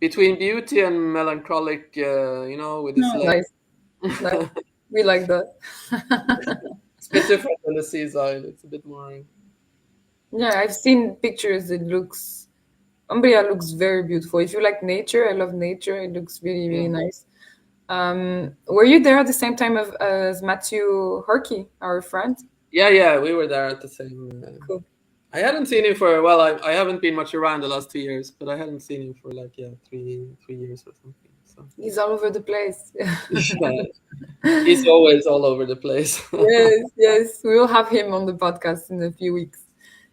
Speaker 2: between beauty and melancholic, with this lake.
Speaker 1: Nice. We like that.
Speaker 2: It's a bit different than the seaside. It's a bit more.
Speaker 1: Yeah, I've seen pictures. Umbria looks very beautiful. If you like nature, I love nature. It looks really, really nice. Were you there at the same time as Matthew Herkey, our friend?
Speaker 2: Yeah, we were there at the same.
Speaker 1: Cool.
Speaker 2: I hadn't seen him for I haven't been much around the last 2 years, but I hadn't seen him for 3 years or something. So
Speaker 1: He's all over the place.
Speaker 2: he's always all over the place.
Speaker 1: Yes. We will have him on the podcast in a few weeks.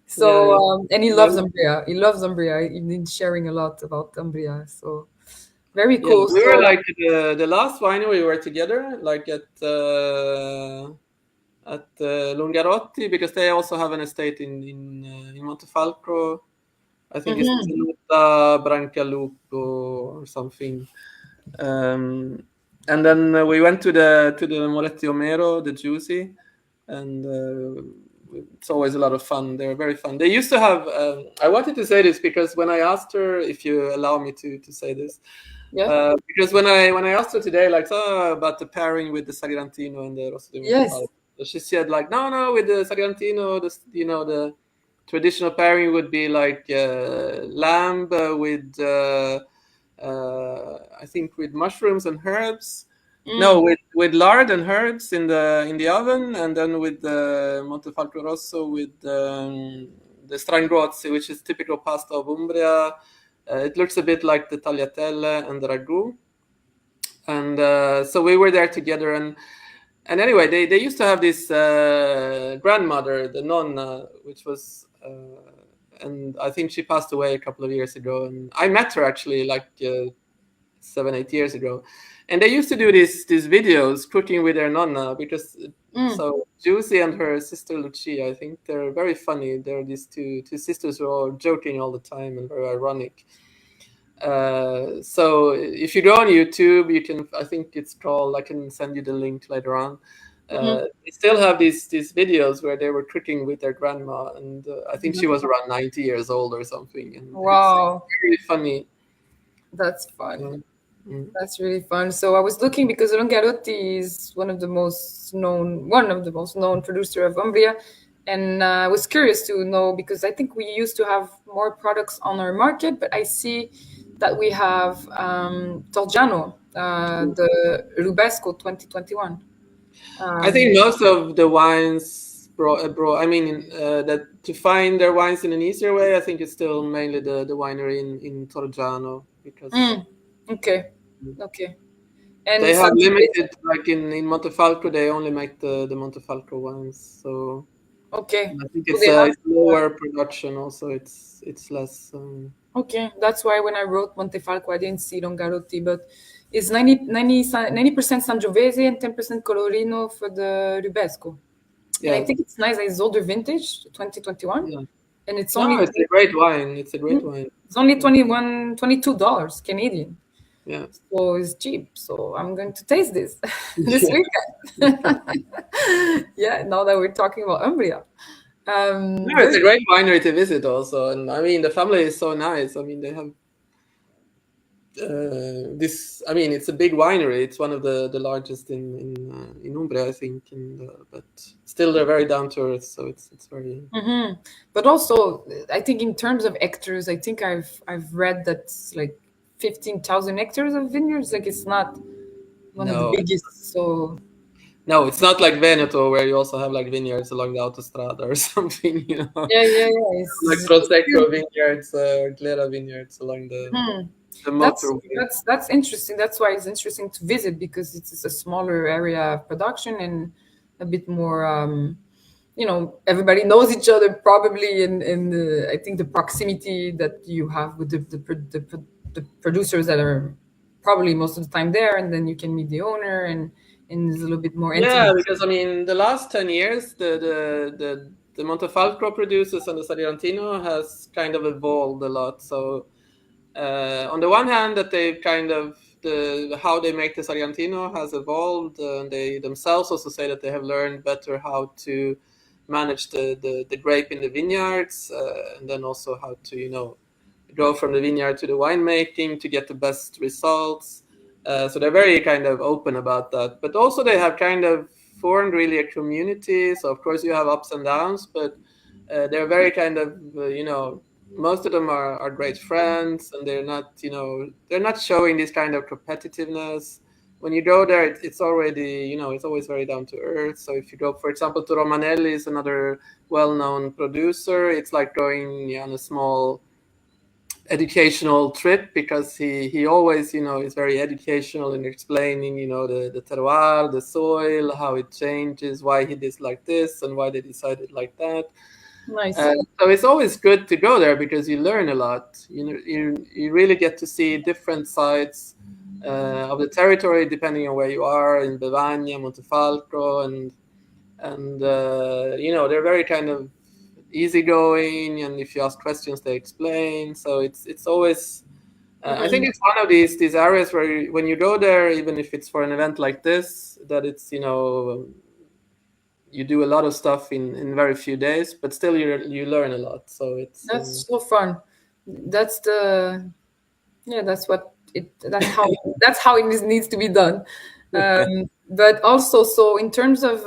Speaker 1: So, and he loves Umbria. He loves Umbria. He's been sharing a lot about Umbria. So, very cool.
Speaker 2: We were like the last winery we were together, like at Lungarotti, because they also have an estate in Montefalco. I think it's Tenuta Brancalupo or something. And then we went to the Moretti Omero, the Juicy, and it's always a lot of fun. They're very fun. They used to have. I wanted to say this because when I asked her, if you allow me to say this, because when I asked her today, about the pairing with the Sagrantino and the Rosso di Montefalco, she said no, with the Sagrantino, the traditional pairing would be lamb with I think with mushrooms and herbs. No, with lard and herbs in the oven, and then with the Montefalco Rosso with the strangozzi, which is typical pasta of Umbria. It looks a bit like the tagliatelle and the ragu. And so we were there together, and anyway, they used to have this grandmother, the nonna, which was, and I think she passed away a couple of years ago. And I met her actually 7-8 years ago. And they used to do these videos cooking with their nonna, because so Juicy and her sister Lucia, I think they're very funny. They're these two sisters who are joking all the time and very ironic. So if you go on YouTube, you can, I think it's called, I can send you the link later on. They still have these videos where they were cooking with their grandma, and I think she was around 90 years old or something. And
Speaker 1: wow,
Speaker 2: it's really funny.
Speaker 1: That's fun. That's really fun. So I was looking because Rongarotti is one of the most known producer of Umbria, and I was curious to know, because I think we used to have more products on our market, but I see that we have Torgiano, the Rubesco 2021.
Speaker 2: I think most of the wines that to find their wines in an easier way, I think it's still mainly the winery in Torgiano, because
Speaker 1: okay. And
Speaker 2: they have limited, in Montefalco, they only make the Montefalco wines. So
Speaker 1: okay,
Speaker 2: I think it's lower production. Also, it's less.
Speaker 1: Okay, that's why when I wrote Montefalco, I didn't see Rongarotti, but It's 90% Sangiovese and 10% Colorino for the Rubesco.
Speaker 2: Yeah.
Speaker 1: And I think it's nice. It's older vintage, 2021.
Speaker 2: Yeah.
Speaker 1: And it's
Speaker 2: No,
Speaker 1: only
Speaker 2: it's a great wine. It's a great wine.
Speaker 1: it's only $22 Canadian.
Speaker 2: Yeah.
Speaker 1: So it's cheap. So I'm going to taste this this weekend. Yeah, now that we're talking about Umbria.
Speaker 2: No, it's a great winery to visit also. And I mean, the family is so nice. I mean, they have this. I mean, it's a big winery. It's one of the largest in Umbria, I think. But still, they're very down to earth. So it's very.
Speaker 1: But also, I think in terms of hectares, I think I've read that it's like 15,000 hectares of vineyards. Like it's not one of the biggest. So
Speaker 2: no, it's not like Veneto where you also have like vineyards along the autostrada or something. You know.
Speaker 1: Yeah. It's
Speaker 2: like Prosecco vineyards or Glera vineyards along the motorway.
Speaker 1: That's interesting. That's why it's interesting to visit, because it's a smaller area of production and a bit more. Everybody knows each other probably, in the, I think the proximity that you have with the producers that are probably most of the time there, and then you can meet the owner, and it's a little bit more intimate.
Speaker 2: Yeah, because I mean, the last 10 years, the Montefalco producers and the Sargentino has kind of evolved a lot. So on the one hand, that they've kind of how they make the Sargentino has evolved. They themselves also say that they have learned better how to manage the grape in the vineyards, and then also how to go from the vineyard to the winemaking to get the best results. So they're very kind of open about that. But also they have kind of formed really a community. So of course you have ups and downs, but they're very kind of most of them are great friends, and they're not showing this kind of competitiveness. When you go there, it's already it's always very down to earth. So if you go, for example, to Romanelli, is another well-known producer. It's like going on a small educational trip, because he always is very educational in explaining the terroir, the soil, how it changes, why he did like this and why they decided like that.
Speaker 1: Nice.
Speaker 2: So it's always good to go there, because you learn a lot. You really get to see different sides of the territory depending on where you are, in Bevagna, Montefalco, and they're very kind of easygoing, and if you ask questions they explain. So it's always I think it's one of these areas where when you go there, even if it's for an event like this, that it's you do a lot of stuff in very few days, but still you learn a lot. So
Speaker 1: that's so fun. That's how it needs to be done. But also, so in terms of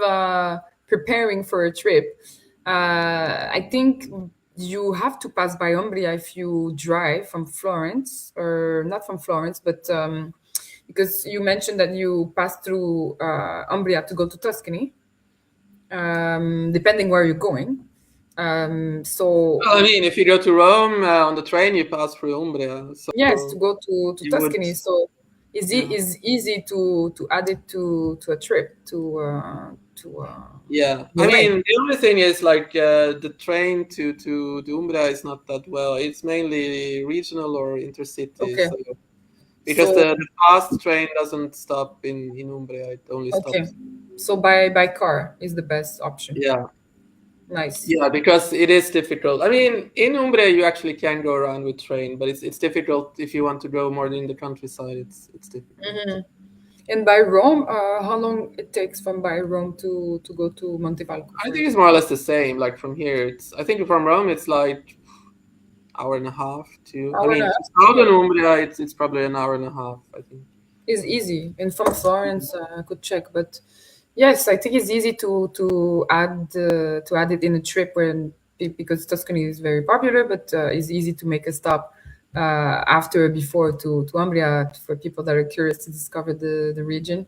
Speaker 1: preparing for a trip, I think you have to pass by Umbria if you drive from Florence, or not from Florence, but because you mentioned that you pass through Umbria to go to Tuscany, depending where you're going. So
Speaker 2: well, I mean, if you go to Rome on the train, you pass through Umbria. So
Speaker 1: yes, to go to Tuscany. So is easy to add it to a trip
Speaker 2: yeah. I mean, the only thing is like the train to Umbria is not that well. It's mainly regional or intercity.
Speaker 1: Okay.
Speaker 2: So, because the fast train doesn't stop in Umbria. It only stops.
Speaker 1: Okay. So by car is the best option.
Speaker 2: Yeah.
Speaker 1: Nice.
Speaker 2: Yeah, because it is difficult. I mean, in Umbria you actually can go around with train, but it's difficult if you want to go more in the countryside. It's difficult.
Speaker 1: And by Rome, how long it takes from by Rome to go to Montefalco?
Speaker 2: I think it's more or less the same. Like from here, I think from Rome it's like hour and a half to. I mean, southern Umbria, it's probably an hour and a half. I think
Speaker 1: it's easy. And from Florence, I could check, but yes, I think it's easy to add it in a trip because Tuscany is very popular, but it's easy to make a stop before to Umbria for people that are curious to discover the region.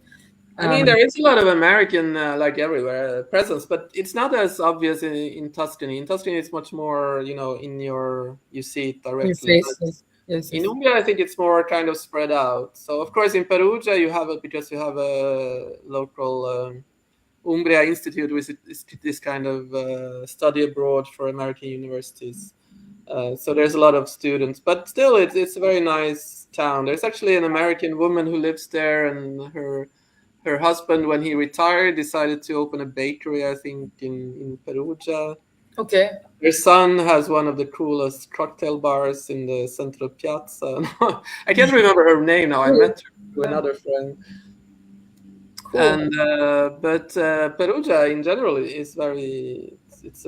Speaker 2: I mean, there is a lot of American, like everywhere, presence, but it's not as obvious in Tuscany. In Tuscany, it's much more, you see it directly.
Speaker 1: Yes.
Speaker 2: In Umbria, I think it's more kind of spread out. So, of course, in Perugia, you have it because you have a local Umbria Institute, which is this kind of study abroad for American universities. So there's a lot of students, but still, it's a very nice town. There's actually an American woman who lives there, and her husband, when he retired, decided to open a bakery, I think, in Perugia.
Speaker 1: Okay.
Speaker 2: Their son has one of the coolest cocktail bars in the central piazza. I can't remember her name now. I met her through another friend.
Speaker 1: Cool.
Speaker 2: And but Perugia in general is very. It's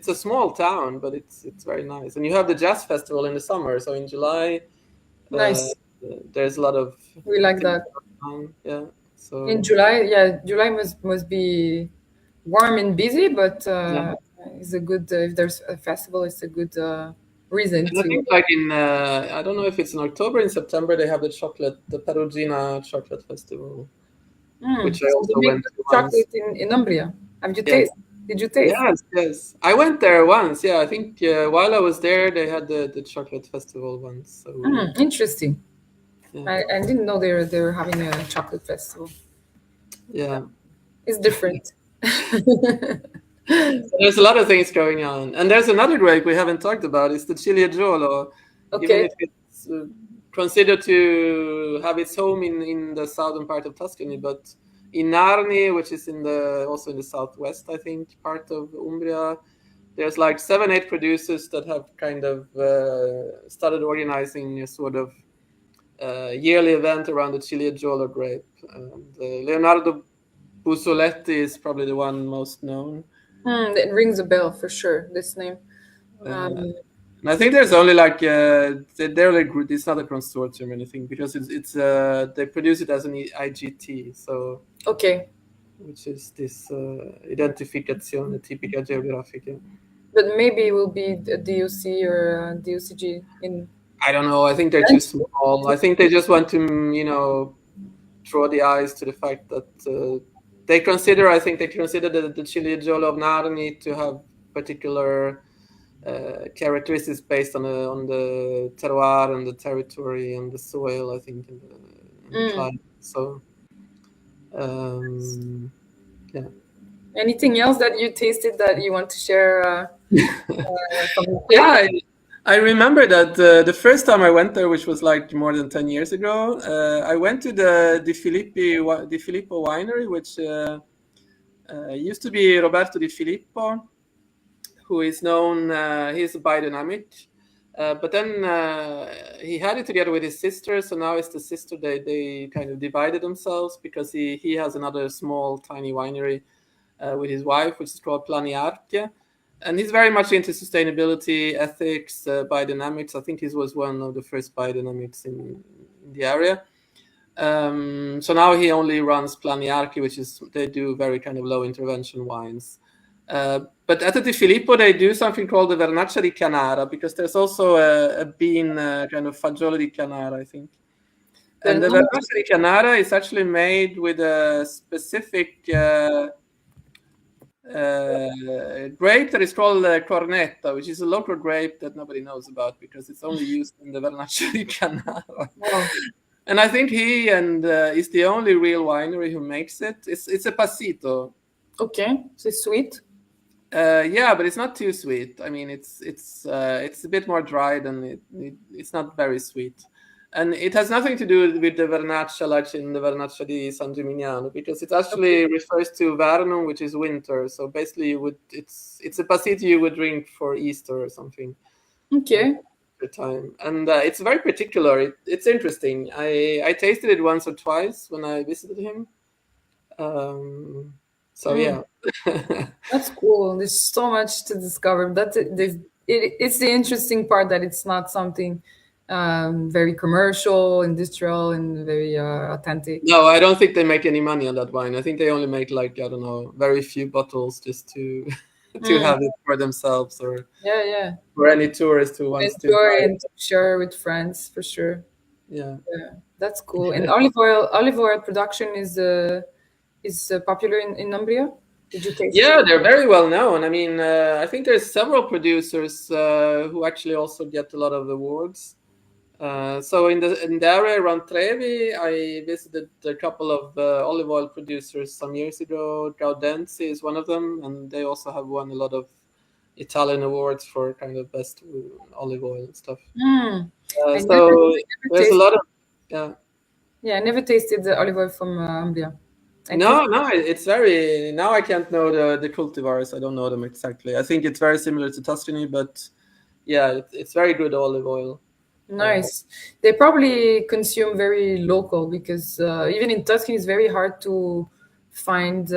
Speaker 2: a small town, but it's very nice. And you have the jazz festival in the summer. So in July,
Speaker 1: Nice.
Speaker 2: there's a lot of.
Speaker 1: We like that.
Speaker 2: Yeah. So
Speaker 1: In July, yeah, July must be warm and busy, but
Speaker 2: yeah.
Speaker 1: it's a good if there's a festival, it's a good reason
Speaker 2: And I
Speaker 1: to.
Speaker 2: think like in I don't know if it's in October, in September they have the Perugina Chocolate Festival, which I
Speaker 1: So they
Speaker 2: also
Speaker 1: make
Speaker 2: went to once.
Speaker 1: chocolate in Umbria. Have you
Speaker 2: Yeah.
Speaker 1: tasted? Did you taste?
Speaker 2: Yes. I went there once. Yeah, I think while I was there, they had the chocolate festival once. So
Speaker 1: Interesting.
Speaker 2: yeah.
Speaker 1: I didn't know they were having a chocolate festival.
Speaker 2: Yeah.
Speaker 1: It's different.
Speaker 2: There's a lot of things going on, and there's another grape we haven't talked about. It's the Ciliegiolo, even
Speaker 1: Okay.
Speaker 2: if it's considered to have its home in the southern part of Tuscany, but in Narni, which is also in the southwest, I think, part of Umbria, there's like 7-8 producers that have kind of started organizing a sort of yearly event around the Ciliegiolo grape. And Leonardo Busoletti is probably the one most known.
Speaker 1: It rings a bell for sure. This name.
Speaker 2: And I think there's only like they're like it's not a consortium or anything, because it's they produce it as an IGT, so
Speaker 1: Okay,
Speaker 2: which is this identificazione tipica geografica.
Speaker 1: but maybe it will be a DOC or a DOCG in.
Speaker 2: I don't know. I think they're too small. I think they just want to draw the eyes to the fact that they consider. I think they consider the Ciliegiolo of Narni to have particular characteristics based on the terroir and the territory and the soil, I think, and the climate. So, yeah.
Speaker 1: Anything else that you tasted that you want to share?
Speaker 2: Yeah, I remember that the first time I went there, which was like more than 10 years ago, I went to the Di Filippo winery, which used to be Roberto Di Filippo, who is known, he's a biodynamic. But then he had it together with his sister, so now it's the sister. They kind of divided themselves, because he has another small, tiny winery with his wife, which is called Planiarche. And he's very much into sustainability, ethics, biodynamics. I think he was one of the first biodynamics in the area. So now he only runs Planiarche, which is, they do very kind of low intervention wines. But at the Di Filippo, they do something called the Vernaccia di Canara, because there's also a bean, kind of fagiolo di Canara, I think. And the Vernaccia di Canara is actually made with a specific grape that is called Cornetta, which is a local grape that nobody knows about, because it's only used in the Vernaccia di Canara.
Speaker 1: Wow.
Speaker 2: And I think he is the only real winery who makes it. It's a passito.
Speaker 1: Okay, so it's sweet.
Speaker 2: Yeah, but it's not too sweet. I mean, it's a bit more dry than it's not very sweet, and it has nothing to do with the Vernaccia like in the Vernaccia di San Gimignano, because it actually refers to Vernum, which is winter. So basically, it's a passito you would drink for Easter or something.
Speaker 1: Okay.
Speaker 2: The time, and it's very particular. It's interesting. I tasted it once or twice when I visited him. So yeah.
Speaker 1: That's cool. There's so much to discover. It's the interesting part, that it's not something very commercial, industrial, and very authentic.
Speaker 2: No, I don't think they make any money on that wine. I think they only make like, I don't know, very few bottles just to have it for themselves, or for any tourist who wants to
Speaker 1: enjoy and to share with friends, for sure.
Speaker 2: Yeah,
Speaker 1: that's cool. And olive oil production is popular in Umbria. Did you taste?
Speaker 2: Yeah, they're very well known. I mean, I think there's several producers who actually also get a lot of awards. So in the area around Trevi, I visited a couple of olive oil producers some years ago. Gaudenzi is one of them, and they also have won a lot of Italian awards for kind of best olive oil and stuff.
Speaker 1: I
Speaker 2: So there's a lot of
Speaker 1: I never tasted the olive oil from Umbria.
Speaker 2: No, it's very. Now I can't know the cultivars. I don't know them exactly. I think it's very similar to Tuscany, but yeah, it's very good olive oil.
Speaker 1: Nice. They probably consume very local because even in Tuscany, it's very hard to find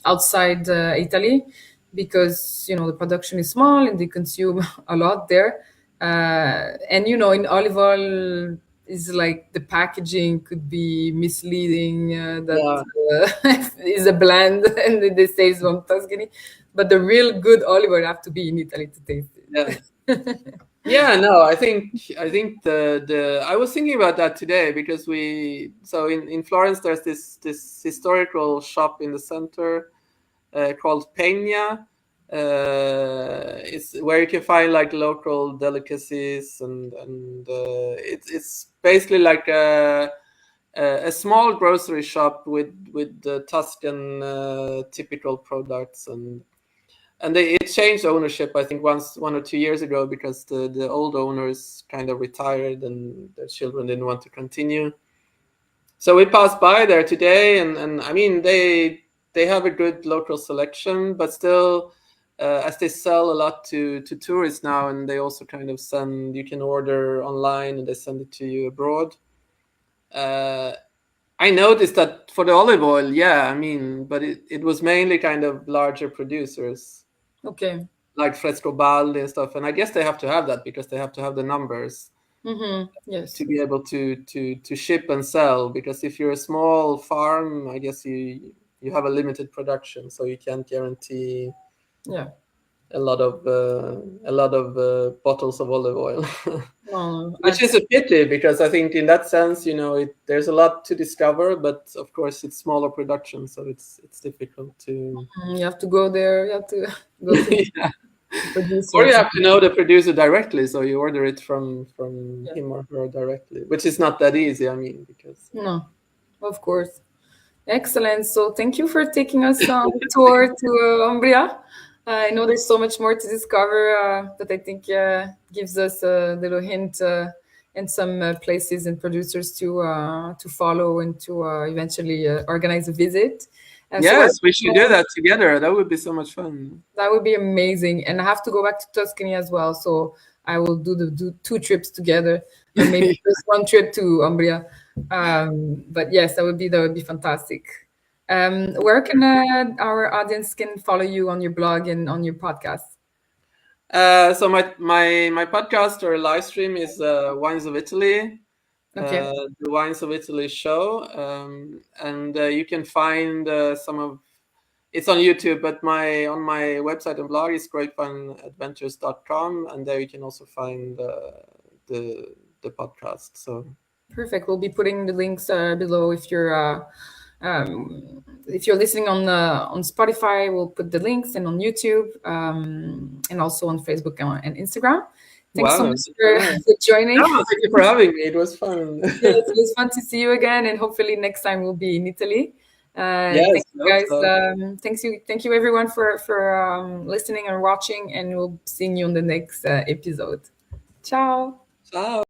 Speaker 1: outside Italy because the production is small and they consume a lot there. And in olive oil is like the packaging could be misleading that is a blend and they say it's from Tuscany, but the real good olive oil have to be in Italy to taste it.
Speaker 2: Yeah. Yeah, no, I think the I was thinking about that today because in Florence there's this historical shop in the center called Peña. It's where you can find like local delicacies and it's basically like a small grocery shop with the Tuscan typical products and it changed ownership, I think, 1 or 2 years ago because the old owners kind of retired and their children didn't want to continue. So we passed by there today, and I mean they have a good local selection, but still, as they sell a lot to tourists now, and they also kind of you can order online and they send it to you abroad. I noticed that for the olive oil, yeah, I mean, but it was mainly kind of larger producers.
Speaker 1: Okay.
Speaker 2: Like Frescobaldi and stuff, and I guess they have to have that because they have to have the numbers
Speaker 1: Yes.
Speaker 2: to be able to ship and sell. Because if you're a small farm, I guess you have a limited production, so you can't guarantee a lot of bottles of olive oil, which is a pity because I think in that sense, there's a lot to discover, but of course it's smaller production, so it's difficult to.
Speaker 1: You have to go there. You have to go to
Speaker 2: yeah. Or you have to know the producer directly, so you order it from him or her directly, which is not that easy. I mean, because
Speaker 1: no, of course. Excellent. So thank you for taking us on the tour to Umbria. I know there's so much more to discover, but I think gives us a little hint and some places and producers to follow and to eventually organize a visit.
Speaker 2: Yes, we should do that together. That would be so much fun.
Speaker 1: That would be amazing. And I have to go back to Tuscany as well. So I will do 2 trips together, and maybe just 1 trip to Umbria. But yes, that would be fantastic. Where can our audience can follow you on your blog and on your podcast?
Speaker 2: So my podcast or live stream is Wines of Italy.
Speaker 1: Okay.
Speaker 2: The Wines of Italy show, and you can find some of it's on YouTube, but on my website and blog is grapevineadventures.com, and there you can also find the podcast. So
Speaker 1: perfect. We'll be putting the links below if you're listening on Spotify. We'll put the links, and on YouTube, and also on Facebook and Instagram. Thanks so much for joining.
Speaker 2: No, thank you for having me. It was fun.
Speaker 1: Yes, it was fun to see you again, and hopefully next time we'll be in Italy. Thank you guys. Thank you everyone for listening and watching, and we'll see you on the next episode. Ciao.
Speaker 2: Ciao.